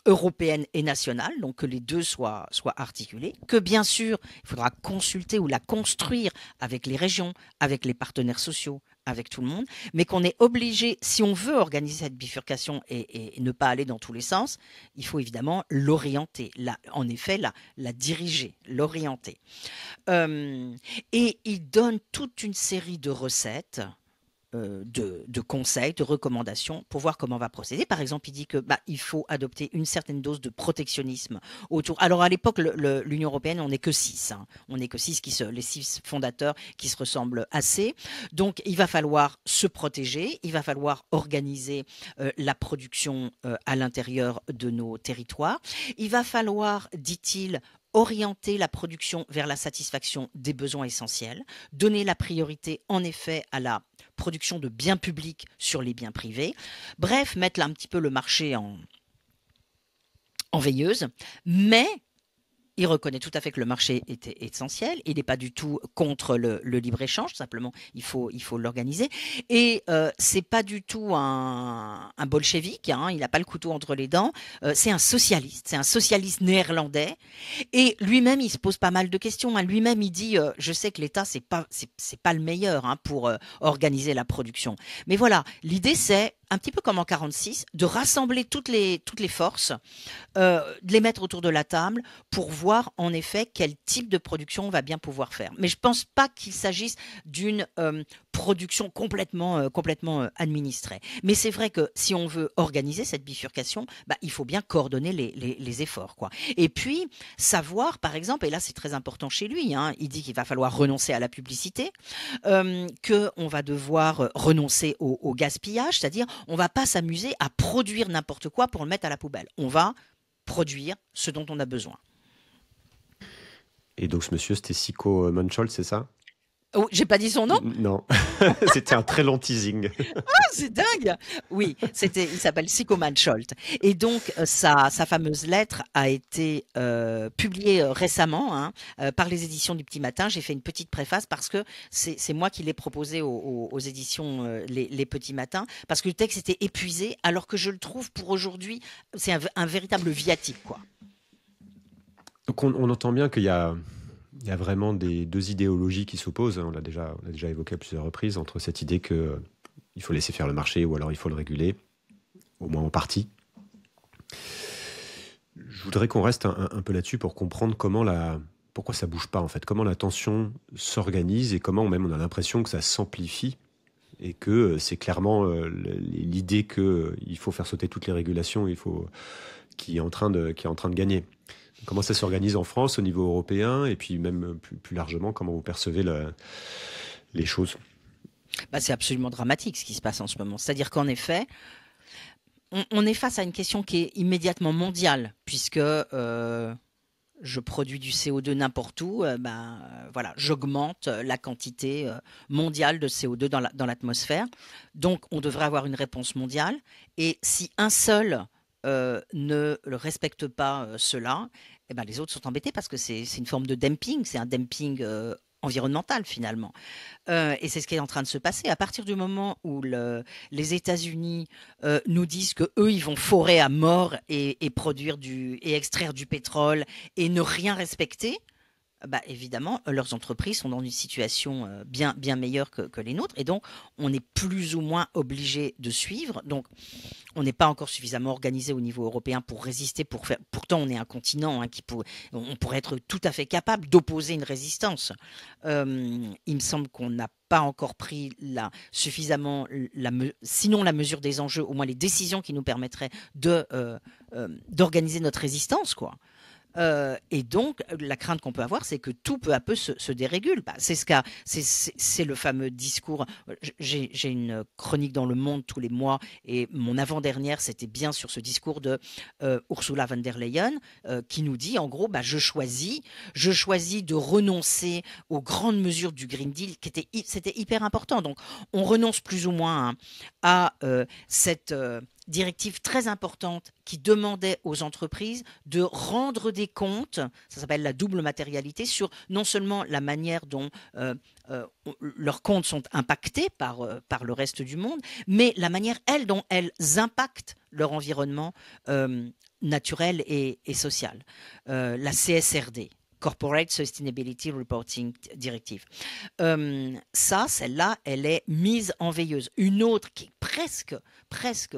européenne et nationale, donc que les deux soient articulés, que bien sûr, il faudra consulter ou la construire avec les régions, avec les partenaires sociaux, avec tout le monde, mais qu'on est obligé, si on veut organiser cette bifurcation et ne pas aller dans tous les sens, il faut évidemment l'orienter, en effet, la diriger, l'orienter. Et il donne toute une série de recettes, de conseils, de recommandations pour voir comment on va procéder. Par exemple, il dit que il faut adopter une certaine dose de protectionnisme autour. Alors à l'époque, l'Union européenne, on n'est que 6. Hein. On n'est que 6 les 6 fondateurs qui se ressemblent assez. Donc il va falloir se protéger, il va falloir organiser la production à l'intérieur de nos territoires. Il va falloir, dit-il, orienter la production vers la satisfaction des besoins essentiels, donner la priorité en effet à la production de biens publics sur les biens privés, bref, mettre là un petit peu le marché en veilleuse, mais il reconnaît tout à fait que le marché est essentiel. Il n'est pas du tout contre le libre-échange, simplement il faut l'organiser. Et c'est pas du tout un bolchevique, hein, il n'a pas le couteau entre les dents. C'est un socialiste néerlandais. Et lui-même, il se pose pas mal de questions. Hein. Lui-même, il dit je sais que l'État, c'est pas le meilleur hein, pour organiser la production. Mais voilà, l'idée, c'est un petit peu comme en 46, de rassembler toutes les forces, de les mettre autour de la table pour voir en effet quel type de production on va bien pouvoir faire. Mais je ne pense pas qu'il s'agisse d'une production complètement administrée. Mais c'est vrai que si on veut organiser cette bifurcation, bah, il faut bien coordonner les efforts, quoi. Et puis, savoir, par exemple, et là c'est très important chez lui, hein, il dit qu'il va falloir renoncer à la publicité, qu'on va devoir renoncer au gaspillage, c'est-à-dire on ne va pas s'amuser à produire n'importe quoi pour le mettre à la poubelle. On va produire ce dont on a besoin. Et donc ce monsieur, c'était Siko Mansholt, c'est ça? Oh, j'ai pas dit son nom? Non, c'était un très long teasing. Ah, c'est dingue! Oui, il s'appelle Siko Mansholt. Et donc, sa fameuse lettre a été publiée récemment hein, par les éditions du Petit Matin. J'ai fait une petite préface parce que c'est moi qui l'ai proposé aux éditions les Petits Matins, parce que le texte était épuisé, alors que je le trouve pour aujourd'hui, c'est un véritable viatique, quoi. Donc on entend bien qu'il y a vraiment des deux idéologies qui s'opposent. On l'a déjà évoqué à plusieurs reprises, entre cette idée qu'il faut laisser faire le marché ou alors il faut le réguler, au moins en partie. Je voudrais qu'on reste un peu là-dessus pour comprendre pourquoi ça bouge pas en fait, comment la tension s'organise et comment même on a l'impression que ça s'amplifie et que c'est clairement l'idée qu'il faut faire sauter toutes les régulations, qui est en train de gagner. Comment ça s'organise en France au niveau européen et puis même plus largement, comment vous percevez les choses? Bah, c'est absolument dramatique ce qui se passe en ce moment. C'est-à-dire qu'en effet, on est face à une question qui est immédiatement mondiale, puisque je produis du CO2 n'importe où, voilà, j'augmente la quantité mondiale de CO2 dans l'atmosphère. Donc, on devrait avoir une réponse mondiale. Et si un seul ne respecte pas cela, eh ben, les autres sont embêtés parce que c'est une forme de dumping, c'est un dumping environnemental finalement. Et c'est ce qui est en train de se passer. À partir du moment où les États-Unis nous disent que eux ils vont forer à mort et extraire du pétrole et ne rien respecter, bah, évidemment, leurs entreprises sont dans une situation bien meilleure que les nôtres, et donc on est plus ou moins obligé de suivre. Donc, on n'est pas encore suffisamment organisé au niveau européen pour résister. Pourtant, on est un continent hein, on pourrait être tout à fait capable d'opposer une résistance. Il me semble qu'on n'a pas encore pris suffisamment, sinon la mesure des enjeux, au moins les décisions qui nous permettraient d'organiser notre résistance, quoi. Et donc, la crainte qu'on peut avoir, c'est que tout peu à peu se dérégule. Bah, c'est le fameux discours. J'ai une chronique dans Le Monde tous les mois, et mon avant-dernière, c'était bien sur ce discours de Ursula von der Leyen, qui nous dit, en gros, bah, je choisis de renoncer aux grandes mesures du Green Deal, c'était hyper important. Donc, on renonce plus ou moins à cette directive très importante qui demandait aux entreprises de rendre des comptes, ça s'appelle la double matérialité, sur non seulement la manière dont leurs comptes sont impactés par le reste du monde, mais la manière, dont elles impactent leur environnement naturel et social. La CSRD. Corporate Sustainability Reporting Directive. Celle-là, elle est mise en veilleuse. Une autre qui est presque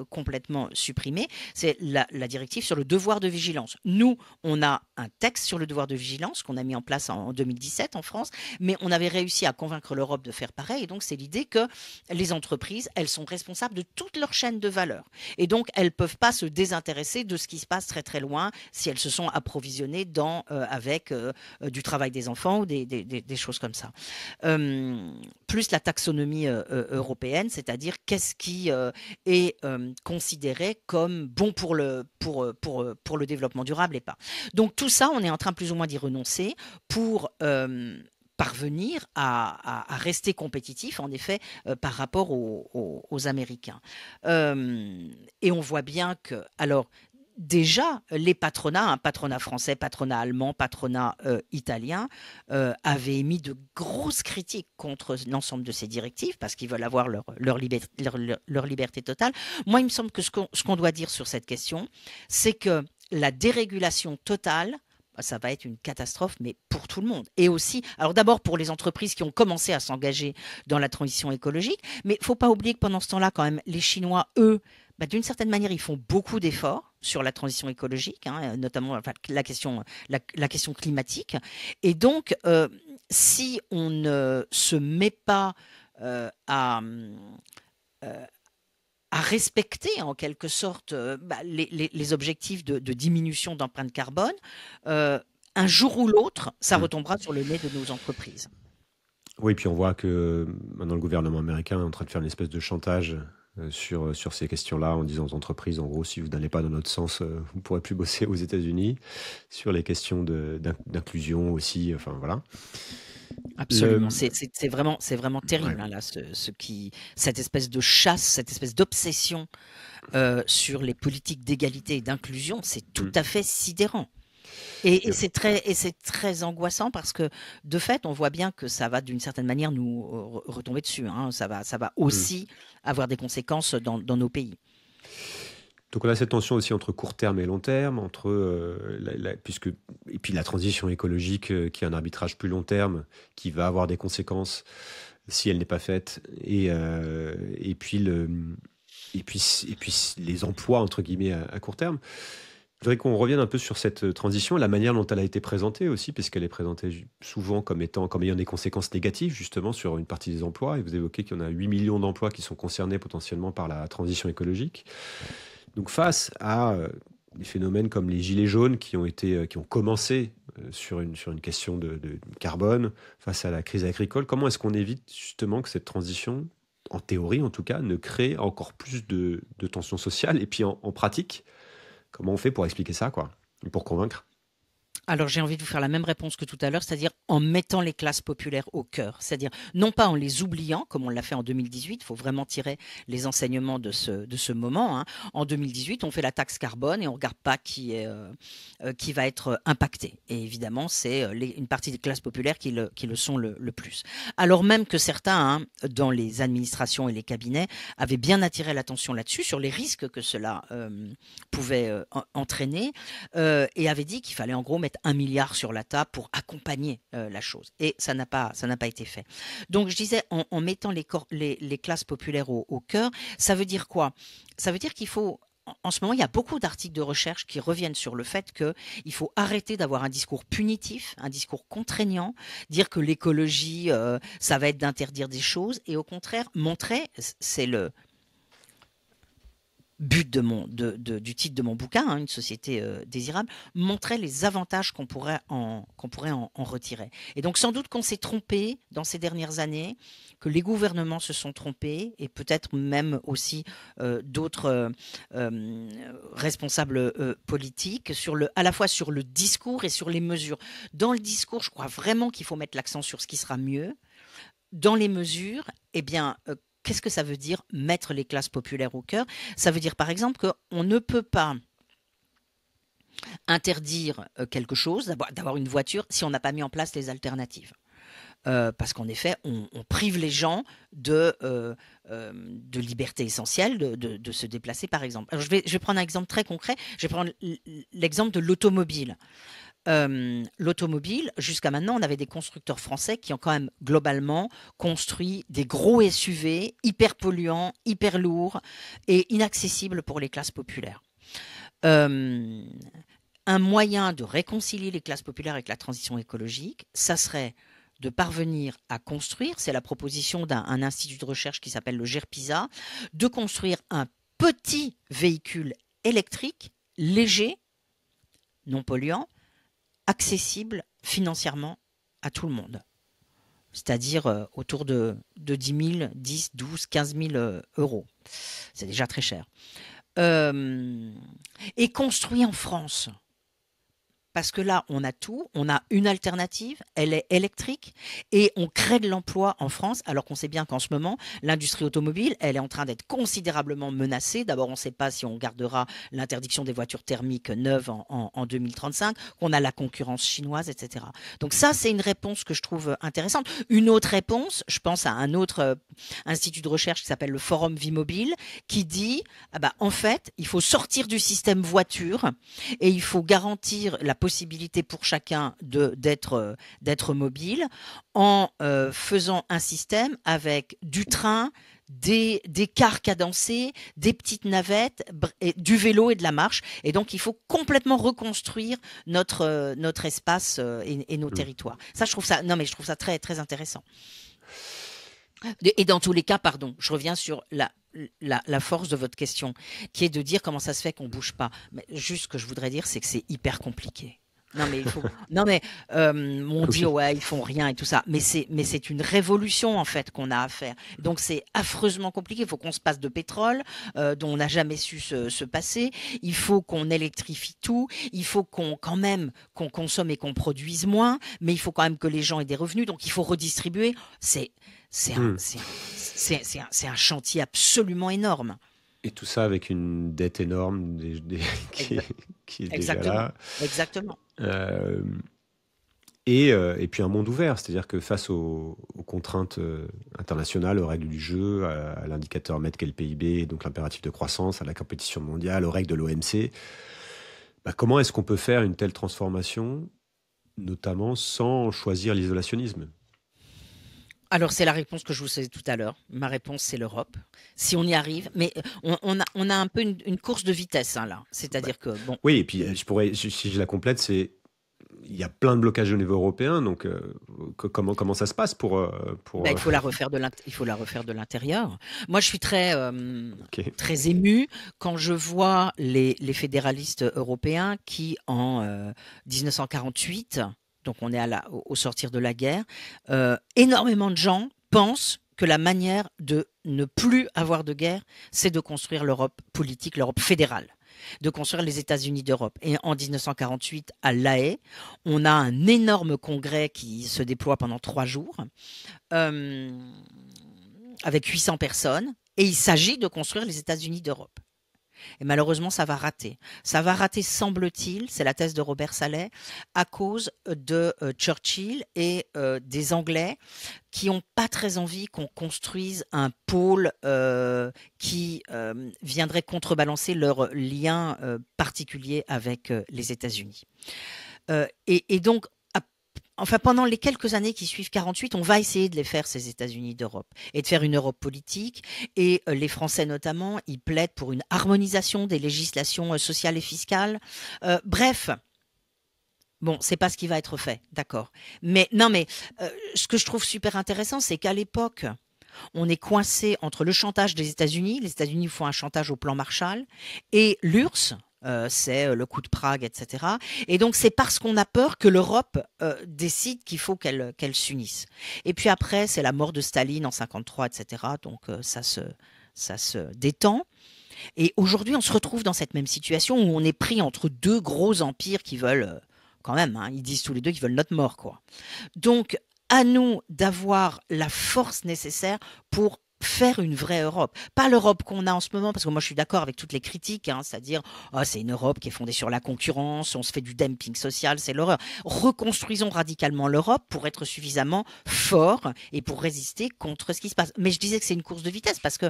complètement supprimée, c'est la directive sur le devoir de vigilance. Nous, on a un texte sur le devoir de vigilance qu'on a mis en place en 2017 en France, mais on avait réussi à convaincre l'Europe de faire pareil. Et donc, c'est l'idée que les entreprises, elles sont responsables de toute leur chaîne de valeur. Et donc, elles ne peuvent pas se désintéresser de ce qui se passe très très loin si elles se sont approvisionnées avec du travail des enfants ou des choses comme ça. Plus la taxonomie européenne, c'est-à-dire qu'est-ce qui est considéré comme bon pour le développement durable et pas. Donc tout ça, on est en train plus ou moins d'y renoncer pour parvenir à rester compétitif, en effet, par rapport aux Américains. Et on voit bien que, alors, déjà, les patronats, patronat français, patronat allemand, patronat italien, avaient émis de grosses critiques contre l'ensemble de ces directives parce qu'ils veulent avoir leur liberté totale. Moi, il me semble que ce qu'on doit dire sur cette question, c'est que la dérégulation totale, ça va être une catastrophe, mais pour tout le monde. Et aussi, alors d'abord pour les entreprises qui ont commencé à s'engager dans la transition écologique, mais il ne faut pas oublier que pendant ce temps-là, quand même, les Chinois, eux, d'une certaine manière, ils font beaucoup d'efforts sur la transition écologique, notamment la question climatique. Et donc, si on ne se met pas à respecter en quelque sorte les objectifs de diminution d'empreinte carbone, un jour ou l'autre, ça retombera sur le nez de nos entreprises. Oui, puis on voit que maintenant le gouvernement américain est en train de faire une espèce de chantage sur ces questions-là en disant aux entreprises, en gros, si vous n'allez pas dans notre sens, vous ne pourrez plus bosser aux États-Unis, sur les questions d'inclusion aussi, enfin voilà. Absolument, c'est vraiment terrible, là, cette espèce de chasse, cette espèce d'obsession sur les politiques d'égalité et d'inclusion, c'est tout à fait sidérant. Et c'est très angoissant parce que de fait, on voit bien que ça va d'une certaine manière nous retomber dessus. Ça va aussi avoir des conséquences dans nos pays. Donc on a cette tension aussi entre court terme et long terme, et puis la transition écologique qui est un arbitrage plus long terme, qui va avoir des conséquences si elle n'est pas faite, et puis les emplois entre guillemets à court terme. Je voudrais qu'on revienne un peu sur cette transition, la manière dont elle a été présentée aussi, puisqu'elle est présentée souvent comme ayant des conséquences négatives justement sur une partie des emplois. Et vous évoquez qu'il y en a 8 millions d'emplois qui sont concernés potentiellement par la transition écologique. Donc face à des phénomènes comme les gilets jaunes qui ont commencé sur une question de carbone, face à la crise agricole, comment est-ce qu'on évite justement que cette transition, en théorie en tout cas, ne crée encore plus de tensions sociales, et puis en pratique, comment on fait pour expliquer ça, quoi, et pour convaincre? Alors j'ai envie de vous faire la même réponse que tout à l'heure, c'est-à-dire en mettant les classes populaires au cœur, c'est-à-dire non pas en les oubliant comme on l'a fait en 2018, il faut vraiment tirer les enseignements de ce moment. En 2018, on fait la taxe carbone et on ne regarde pas qui va être impacté. Et évidemment, c'est une partie des classes populaires qui le sont le plus. Alors même que certains, dans les administrations et les cabinets, avaient bien attiré l'attention là-dessus, sur les risques que cela pouvait entraîner, et avaient dit qu'il fallait en gros mettre 1 milliard sur la table pour accompagner la chose. Et ça n'a pas été fait. Donc je disais, en mettant les classes populaires au cœur, ça veut dire quoi? Ça veut dire qu'il faut... En ce moment, il y a beaucoup d'articles de recherche qui reviennent sur le fait qu'il faut arrêter d'avoir un discours punitif, un discours contraignant, dire que l'écologie, ça va être d'interdire des choses, et au contraire, montrer, c'est le but du titre de mon bouquin, une société désirable, montrer les avantages qu'on pourrait en retirer. Et donc sans doute qu'on s'est trompé dans ces dernières années, que les gouvernements se sont trompés, et peut-être même aussi d'autres responsables politiques, à la fois sur le discours et sur les mesures. Dans le discours, je crois vraiment qu'il faut mettre l'accent sur ce qui sera mieux. Dans les mesures, eh bien, qu'est-ce que ça veut dire mettre les classes populaires au cœur? Ça veut dire par exemple qu'on ne peut pas interdire quelque chose, d'avoir une voiture, si on n'a pas mis en place les alternatives. Parce qu'en effet, on prive les gens de liberté essentielle de se déplacer, par exemple. Alors, je vais prendre un exemple très concret. Je vais prendre l'exemple de l'automobile. L'automobile, jusqu'à maintenant, on avait des constructeurs français qui ont quand même globalement construit des gros SUV hyper polluants, hyper lourds et inaccessibles pour les classes populaires. Un moyen de réconcilier les classes populaires avec la transition écologique, ça serait de parvenir à construire, c'est la proposition d'un institut de recherche qui s'appelle le GERPISA, de construire un petit véhicule électrique, léger, non polluant, accessible financièrement à tout le monde. C'est-à-dire autour de 10 000, 10, 12, 15 000 euros. C'est déjà très cher. Et construit en France. Parce que là, on a tout, on a une alternative, elle est électrique et on crée de l'emploi en France, alors qu'on sait bien qu'en ce moment, l'industrie automobile, elle est en train d'être considérablement menacée. D'abord, on ne sait pas si on gardera l'interdiction des voitures thermiques neuves en 2035, qu'on a la concurrence chinoise, etc. Donc ça, c'est une réponse que je trouve intéressante. Une autre réponse, je pense à un autre institut de recherche qui s'appelle le Forum Vie Mobile, qui dit, en fait, il faut sortir du système voiture et il faut garantir la possibilité pour chacun d'être mobile en faisant un système avec du train, des cars cadencés, des petites navettes, du vélo et de la marche. Et donc, il faut complètement reconstruire notre espace et nos territoires. Ça, je trouve ça très, très intéressant. Et dans tous les cas, pardon, je reviens sur la force de votre question, qui est de dire comment ça se fait qu'on ne bouge pas. Mais juste ce que je voudrais dire, c'est que c'est hyper compliqué. Non mais on dit ouais ils font rien et tout ça, mais c'est une révolution en fait qu'on a à faire. Donc c'est affreusement compliqué. Il faut qu'on se passe de pétrole dont on n'a jamais su se passer. Il faut qu'on électrifie tout. Il faut qu'on consomme et qu'on produise moins, mais il faut quand même que les gens aient des revenus. Donc il faut redistribuer. C'est un chantier absolument énorme. Et tout ça avec une dette énorme qui est déjà là. Exactement. Et puis un monde ouvert, c'est-à-dire que face aux contraintes internationales, aux règles du jeu, à l'indicateur MED qu'est le PIB, donc l'impératif de croissance, à la compétition mondiale, aux règles de l'OMC, comment est-ce qu'on peut faire une telle transformation, notamment sans choisir l'isolationnisme ? Alors, c'est la réponse que je vous faisais tout à l'heure. Ma réponse, c'est l'Europe. Si on y arrive, mais on a un peu une course de vitesse, là. C'est-à-dire que, bon... Oui, et puis, si je la complète, c'est... Il y a plein de blocages au niveau européen, donc comment ça se passe pour... il faut la refaire de l'intérieur. Moi, je suis très ému quand je vois les fédéralistes européens qui, en 1948... donc on est au sortir de la guerre, énormément de gens pensent que la manière de ne plus avoir de guerre, c'est de construire l'Europe politique, l'Europe fédérale, de construire les États-Unis d'Europe. Et en 1948, à La Haye, on a un énorme congrès qui se déploie pendant 3 jours, avec 800 personnes, et il s'agit de construire les États-Unis d'Europe. Et malheureusement, ça va rater. Ça va rater, semble-t-il, c'est la thèse de Robert Saleh, à cause de Churchill et des Anglais qui n'ont pas très envie qu'on construise un pôle qui viendrait contrebalancer leur lien particulier avec les États-Unis. Et donc, pendant les quelques années qui suivent 48, on va essayer de les faire, ces États-Unis d'Europe, et de faire une Europe politique. Et les Français, notamment, ils plaident pour une harmonisation des législations sociales et fiscales. Bref, bon, c'est pas ce qui va être fait, d'accord. Mais ce que je trouve super intéressant, c'est qu'à l'époque, on est coincé entre le chantage des États-Unis. Les États-Unis font un chantage au plan Marshall, et l'URSS. C'est le coup de Prague, etc. Et donc, c'est parce qu'on a peur que l'Europe décide qu'il faut qu'elle s'unisse. Et puis après, c'est la mort de Staline en 1953, etc. Donc, ça se détend. Et aujourd'hui, on se retrouve dans cette même situation où on est pris entre 2 gros empires qui veulent, quand même, ils disent tous les 2 qu'ils veulent notre mort, quoi. Donc, à nous d'avoir la force nécessaire pour faire une vraie Europe. Pas l'Europe qu'on a en ce moment, parce que moi je suis d'accord avec toutes les critiques, c'est-à-dire c'est une Europe qui est fondée sur la concurrence, on se fait du dumping social, c'est l'horreur. Reconstruisons radicalement l'Europe pour être suffisamment fort et pour résister contre ce qui se passe. Mais je disais que c'est une course de vitesse parce que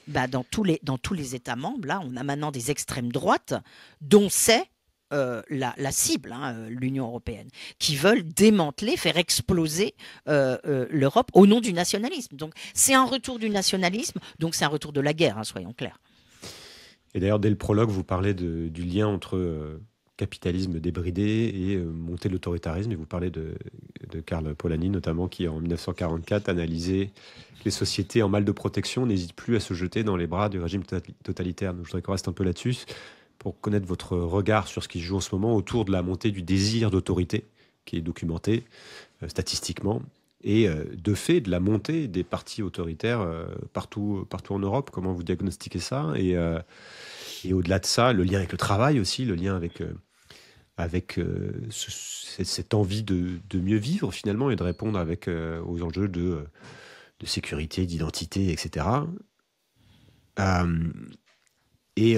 dans tous les États membres, là, on a maintenant des extrêmes droites dont c'est la cible, l'Union européenne, qui veulent démanteler, faire exploser l'Europe au nom du nationalisme. Donc c'est un retour du nationalisme, donc c'est un retour de la guerre, soyons clairs. Et d'ailleurs, dès le prologue, vous parlez du lien entre capitalisme débridé et montée de l'autoritarisme, et vous parlez de Karl Polanyi notamment, qui en 1944 analysait les sociétés en mal de protection n'hésitent plus à se jeter dans les bras du régime totalitaire. Donc je voudrais qu'on reste un peu là-dessus pour connaître votre regard sur ce qui se joue en ce moment autour de la montée du désir d'autorité qui est documenté statistiquement, et de fait de la montée des partis autoritaires partout en Europe. Comment vous diagnostiquez ça? Et au-delà de ça, le lien avec le travail aussi, le lien avec cette envie de mieux vivre finalement et de répondre aux enjeux de sécurité, d'identité, etc. Euh, et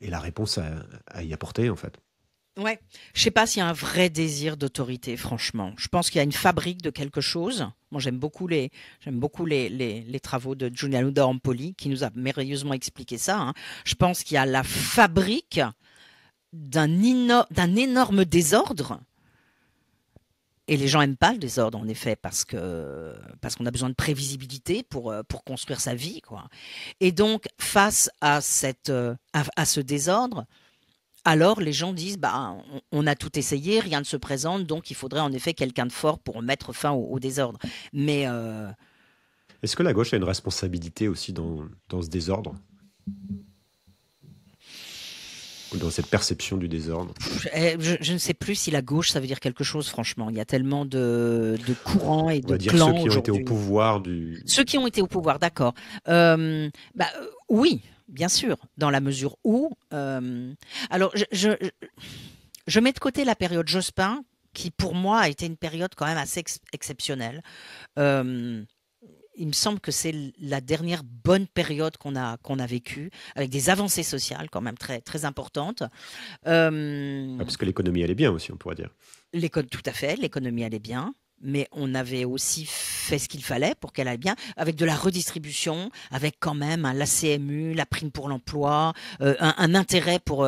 la réponse à y apporter, en fait. Ouais, je sais pas s'il y a un vrai désir d'autorité, franchement. Je pense qu'il y a une fabrique de quelque chose. Moi, j'aime beaucoup les travaux de Giuliano D'Ampoli, qui nous a merveilleusement expliqué ça, hein. Je pense qu'il y a la fabrique d'un énorme désordre. Et les gens aiment pas le désordre, en effet, parce qu'on a besoin de prévisibilité pour construire sa vie, quoi. Et donc, face à à ce désordre, alors les gens disent, bah, on a tout essayé, rien ne se présente, donc il faudrait en effet quelqu'un de fort pour mettre fin au désordre. Mais Est-ce que la gauche a une responsabilité aussi dans ce désordre? Ou dans cette perception du désordre? je ne sais plus si la gauche, ça veut dire quelque chose, franchement. Il y a tellement de courants et On de va dire ceux clans qui ont été au aujourd'hui. pouvoir Ceux qui ont été au pouvoir, d'accord. Oui, bien sûr, dans la mesure où... alors, je mets de côté la période Jospin, qui pour moi a été une période quand même assez exceptionnelle. Euh, il me semble que c'est la dernière bonne période qu'on a vécue, avec des avancées sociales quand même très, très importantes. parce que l'économie allait bien aussi, on pourrait dire. Tout à fait, l'économie allait bien, mais on avait aussi fait ce qu'il fallait pour qu'elle aille bien, avec de la redistribution, avec quand même la CMU, la prime pour l'emploi, un intérêt pour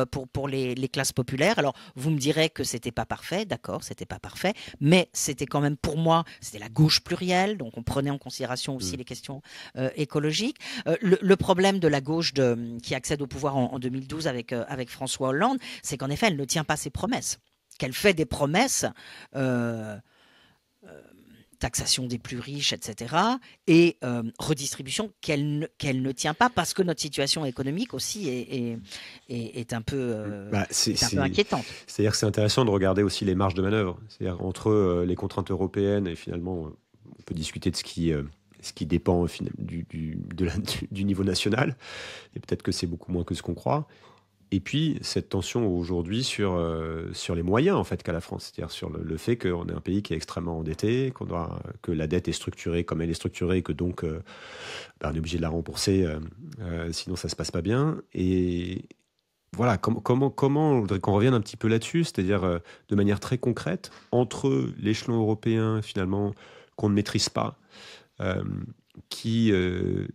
les classes populaires. Alors, vous me direz que c'était pas parfait, d'accord, c'était pas parfait, mais c'était quand même pour moi, c'était la gauche plurielle, donc on prenait en considération aussi les questions écologiques. Le problème de la gauche qui accède au pouvoir en 2012 avec François Hollande, c'est qu'en effet, elle ne tient pas ses promesses. Qu'elle fait des promesses, euh, taxation des plus riches, etc., et redistribution qu'elle ne tient pas parce que notre situation économique aussi est un peu, Bah, est un peu inquiétante. c'est-à-dire que c'est intéressant de regarder aussi les marges de manœuvre. C'est-à-dire entre les contraintes européennes et finalement, on peut discuter de ce qui dépend du niveau national. Et peut-être que c'est beaucoup moins que ce qu'on croit. Et puis, cette tension aujourd'hui sur les moyens en fait qu'a la France, c'est-à-dire sur le fait qu'on est un pays qui est extrêmement endetté, que la dette est structurée comme elle est structurée, et que donc on est obligé de la rembourser, sinon ça se passe pas bien. Et voilà, comment, je voudrais qu'on revienne un petit peu là-dessus, c'est-à-dire de manière très concrète, entre l'échelon européen finalement qu'on ne maîtrise pas, euh, qui, euh,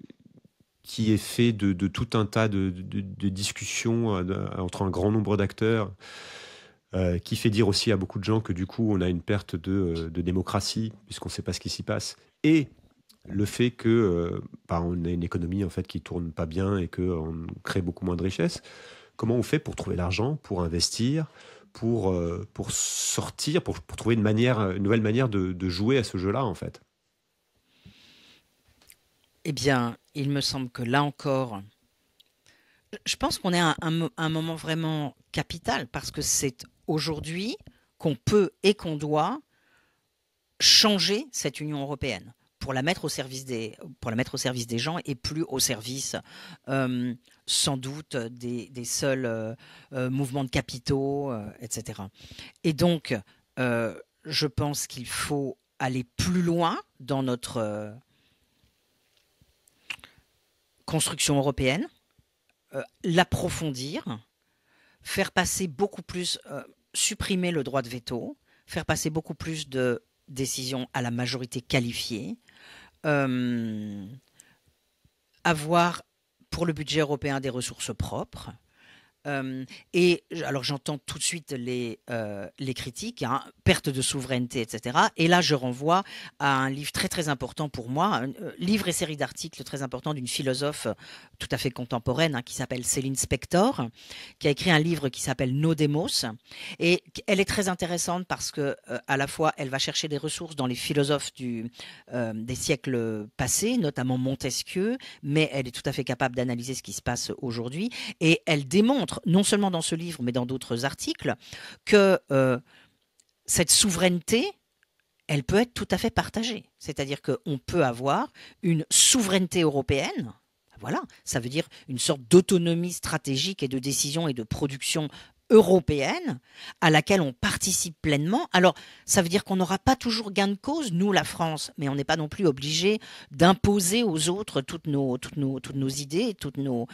qui est fait de tout un tas de discussions entre un grand nombre d'acteurs, qui fait dire aussi à beaucoup de gens que du coup on a une perte de démocratie puisqu'on ne sait pas ce qui s'y passe, et le fait que on a une économie en fait qui tourne pas bien et qu'on crée beaucoup moins de richesses. Comment on fait pour trouver l'argent, pour investir, pour sortir, pour trouver une nouvelle manière de jouer à ce jeu-là en fait? Eh bien, il me semble que là encore, je pense qu'on est à un moment vraiment capital parce que c'est aujourd'hui qu'on peut et qu'on doit changer cette Union européenne pour la mettre pour la mettre au service des gens et plus au service euh, sans doute des seuls mouvements de capitaux, etc. Et donc, je pense qu'il faut aller plus loin dans notre construction européenne, l'approfondir, faire passer beaucoup plus, supprimer le droit de veto, faire passer beaucoup plus de décisions à la majorité qualifiée, euh, avoir pour le budget européen des ressources propres. Et alors j'entends tout de suite les critiques, hein, perte de souveraineté, etc. Et là, je renvoie à un livre très très important pour moi, un livre et série d'articles très importants d'une philosophe tout à fait contemporaine, hein, qui s'appelle Céline Spector, qui a écrit un livre qui s'appelle Nos Demos. Et elle est très intéressante parce que à la fois, elle va chercher des ressources dans les philosophes des siècles passés, notamment Montesquieu, mais elle est tout à fait capable d'analyser ce qui se passe aujourd'hui. Et elle démontre, non seulement dans ce livre, mais dans d'autres articles, que cette souveraineté, elle peut être tout à fait partagée. C'est-à-dire qu'on peut avoir une souveraineté européenne. Voilà, ça veut dire une sorte d'autonomie stratégique et de décision et de production européenne à laquelle on participe pleinement. Alors, ça veut dire qu'on n'aura pas toujours gain de cause, nous, la France, mais on n'est pas non plus obligé d'imposer aux autres toutes nos idées, toutes nos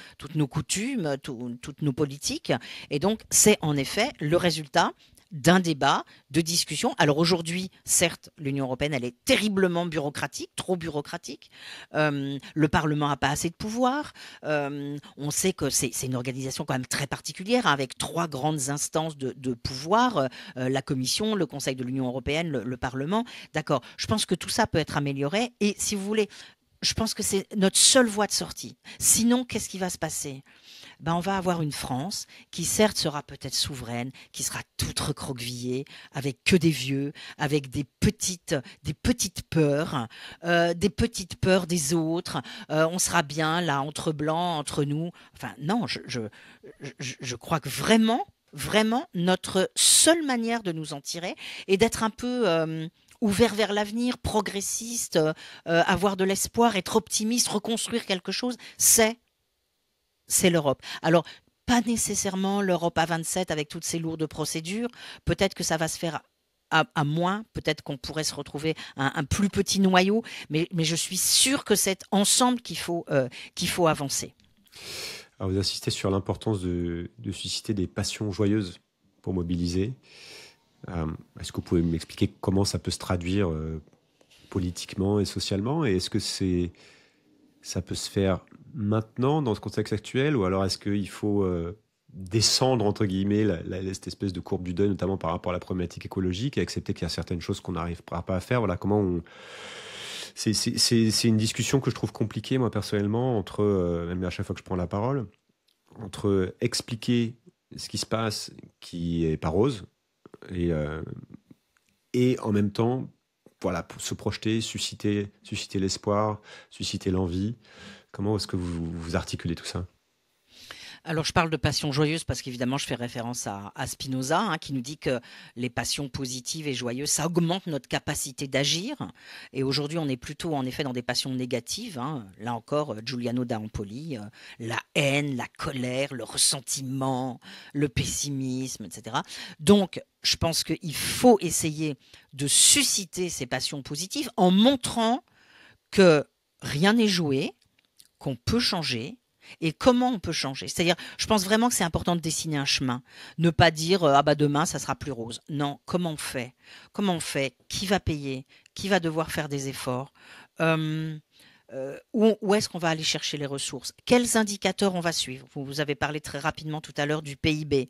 coutumes, toutes nos politiques. Et donc, c'est en effet le résultat d'un débat, de discussion. Alors aujourd'hui, certes, l'Union européenne, elle est terriblement bureaucratique, trop bureaucratique. Le Parlement n'a pas assez de pouvoir. On sait que c'est une organisation quand même très particulière, hein, avec 3 grandes instances de pouvoir, la Commission, le Conseil de l'Union européenne, le Parlement. D'accord, je pense que tout ça peut être amélioré. Et si vous voulez, je pense que c'est notre seule voie de sortie. Sinon, qu'est-ce qui va se passer ? Ben, on va avoir une France qui certes sera peut-être souveraine, qui sera toute recroquevillée, avec que des vieux, avec des petites peurs, des petites peurs des autres. On sera bien là, entre blancs, entre nous. Enfin, non, je crois que vraiment, notre seule manière de nous en tirer est d'être un peu ouvert vers l'avenir, progressiste, avoir de l'espoir, être optimiste, reconstruire quelque chose, c'est l'Europe. Alors, pas nécessairement l'Europe à 27 avec toutes ces lourdes procédures. Peut-être que ça va se faire à moins. Peut-être qu'on pourrait se retrouver un plus petit noyau. Mais je suis sûre que c'est ensemble qu'il faut avancer. Alors, vous insistez sur l'importance de susciter des passions joyeuses pour mobiliser. Est-ce que vous pouvez m'expliquer comment ça peut se traduire politiquement et socialement? Et est-ce que ça peut se faire maintenant, dans ce contexte actuel, ou alors est-ce qu'il faut descendre, entre guillemets, cette espèce de courbe du deuil, notamment par rapport à la problématique écologique, et accepter qu'il y a certaines choses qu'on n'arrivera pas à faire? Voilà, comment on... C'est une discussion que je trouve compliquée, moi, personnellement, entre, même à chaque fois que je prends la parole, entre expliquer ce qui se passe, qui est pas rose, et en même temps, voilà, pour se projeter, susciter l'espoir, susciter l'envie. Comment est-ce que vous articulez tout ça? Alors, je parle de passion joyeuse parce qu'évidemment, je fais référence à Spinoza, hein, qui nous dit que les passions positives et joyeuses, ça augmente notre capacité d'agir. Et aujourd'hui, on est plutôt, en effet, dans des passions négatives, hein. Là encore, Giuliano da Empoli, la haine, la colère, le ressentiment, le pessimisme, etc. Donc, je pense qu'il faut essayer de susciter ces passions positives en montrant que rien n'est joué, qu'on peut changer. Et comment on peut changer? C'est-à-dire, je pense vraiment que c'est important de dessiner un chemin. Ne pas dire ah bah demain ça sera plus rose. Non, comment on fait? Comment on fait? Qui va payer? Qui va devoir faire des efforts? Où est-ce qu'on va aller chercher les ressources? Quels indicateurs on va suivre? Vous avez parlé très rapidement tout à l'heure du PIB.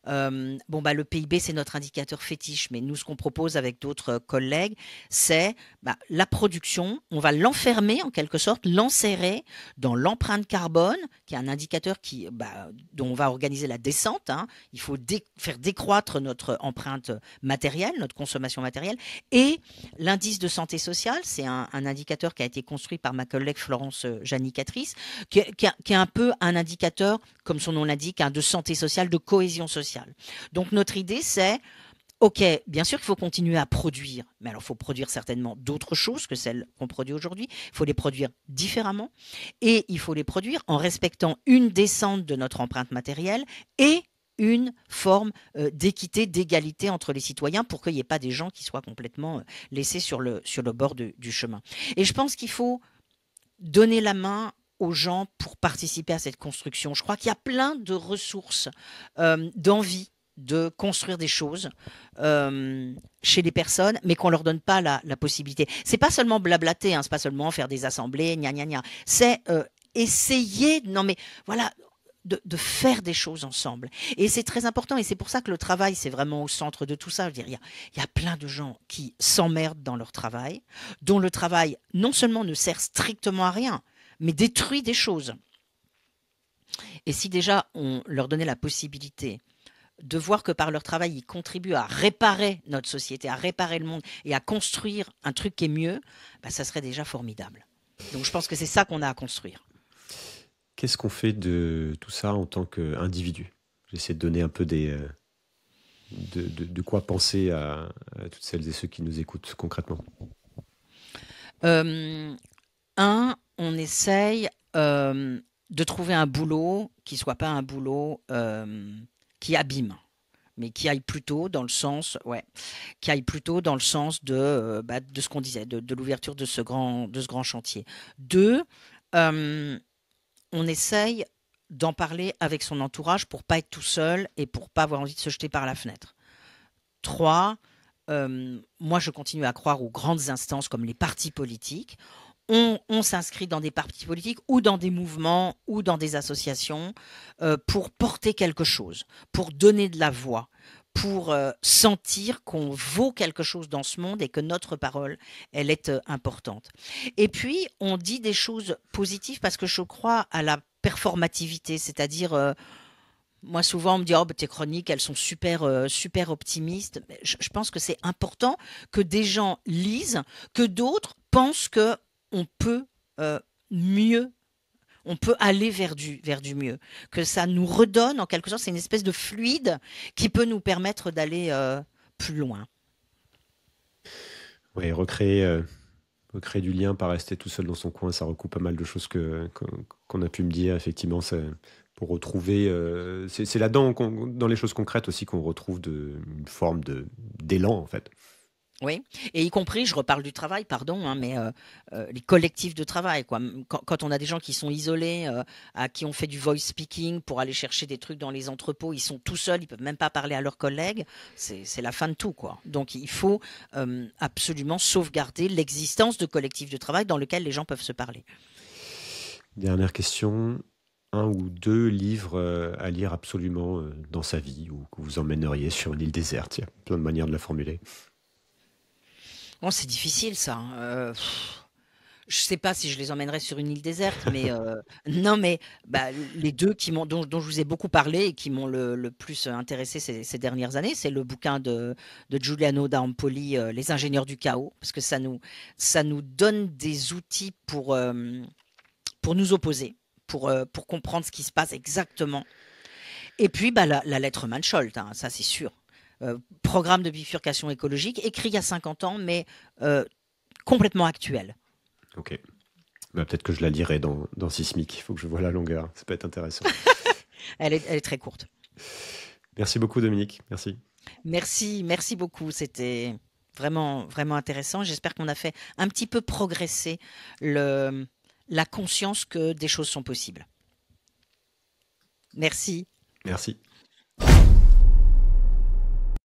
Le PIB, c'est notre indicateur fétiche, mais nous, ce qu'on propose avec d'autres collègues, c'est la production. On va l'enfermer, en quelque sorte, l'enserrer dans l'empreinte carbone, qui est un indicateur dont on va organiser la descente, hein. Il faut faire décroître notre empreinte matérielle, notre consommation matérielle, et l'indice de santé sociale, c'est un indicateur qui a été construit par ma collègue Florence Janicatrice, qui est un peu un indicateur, comme son nom l'indique, hein, de santé sociale, de cohésion sociale. Donc notre idée, c'est, ok, bien sûr qu'il faut continuer à produire, mais alors il faut produire certainement d'autres choses que celles qu'on produit aujourd'hui. Il faut les produire différemment et il faut les produire en respectant une descente de notre empreinte matérielle et une forme d'équité, d'égalité entre les citoyens pour qu'il n'y ait pas des gens qui soient complètement laissés sur le bord du chemin. Et je pense qu'il faut donner la main aux gens pour participer à cette construction. Je crois qu'il y a plein de ressources, d'envie de construire des choses chez les personnes, mais qu'on leur donne pas la possibilité. C'est pas seulement blablater, hein, c'est pas seulement faire des assemblées, gna gna gna. C'est essayer, non mais voilà, de faire des choses ensemble. Et c'est très important, et c'est pour ça que le travail, c'est vraiment au centre de tout ça. Je veux dire, il y a plein de gens qui s'emmerdent dans leur travail, dont le travail non seulement ne sert strictement à rien, mais détruit des choses. Et si déjà on leur donnait la possibilité de voir que par leur travail, ils contribuent à réparer notre société, à réparer le monde et à construire un truc qui est mieux, ça serait déjà formidable. Donc je pense que c'est ça qu'on a à construire. Qu'est-ce qu'on fait de tout ça en tant qu'individu? J'essaie de donner un peu des de quoi penser à toutes celles et ceux qui nous écoutent concrètement? Euh, on essaye de trouver un boulot qui soit pas un boulot qui abîme, mais qui aille plutôt dans le sens, ouais, qui aille plutôt dans le sens de ce qu'on disait, de l'ouverture de ce grand chantier. Deux, euh, on essaye d'en parler avec son entourage pour pas être tout seul et pour pas avoir envie de se jeter par la fenêtre. Trois, moi je continue à croire aux grandes instances comme les partis politiques. On s'inscrit dans des partis politiques ou dans des mouvements ou dans des associations pour porter quelque chose, pour donner de la voix, pour sentir qu'on vaut quelque chose dans ce monde et que notre parole, elle est importante. Et puis, on dit des choses positives parce que je crois à la performativité, c'est-à-dire, moi souvent on me dit, oh, bah, tes chroniques, elles sont super optimistes. Mais je pense que c'est important que des gens lisent, que d'autres pensent que on peut mieux, on peut aller vers du mieux, que ça nous redonne en quelque sorte, c'est une espèce de fluide qui peut nous permettre d'aller plus loin. Oui, recréer du lien, pas rester tout seul dans son coin, ça recoupe pas mal de choses qu'on a pu me dire. Effectivement, pour retrouver, c'est là-dedans, dans les choses concrètes aussi, qu'on retrouve une forme d'élan, en fait. Oui, et y compris, je reparle du travail, pardon, hein, mais les collectifs de travail, quoi. Quand on a des gens qui sont isolés, à qui on fait du voice speaking pour aller chercher des trucs dans les entrepôts, ils sont tout seuls, ils peuvent même pas parler à leurs collègues, c'est la fin de tout, quoi. Donc il faut absolument sauvegarder l'existence de collectifs de travail dans lesquels les gens peuvent se parler. Dernière question. Un ou deux livres à lire absolument dans sa vie ou que vous emmèneriez sur une île déserte. Il y a plein de manières de la formuler. Bon, c'est difficile ça, hein. Je sais pas si je les emmènerais sur une île déserte, mais non, mais bah, les deux dont je vous ai beaucoup parlé et qui m'ont le plus intéressé ces dernières années, c'est le bouquin de Giuliano d'Ampoli, Les ingénieurs du chaos, parce que ça nous donne des outils pour nous opposer, pour comprendre ce qui se passe exactement. Et puis bah, la lettre Mansholt, hein, ça c'est sûr. Programme de bifurcation écologique, écrit il y a 50 ans, mais complètement actuel. Ok. Bah, peut-être que je la lirai dans Sismic. Il faut que je vois la longueur. Ça peut être intéressant. Elle est très courte. Merci beaucoup, Dominique. Merci. Merci beaucoup. C'était vraiment intéressant. J'espère qu'on a fait un petit peu progresser la conscience que des choses sont possibles. Merci. Merci.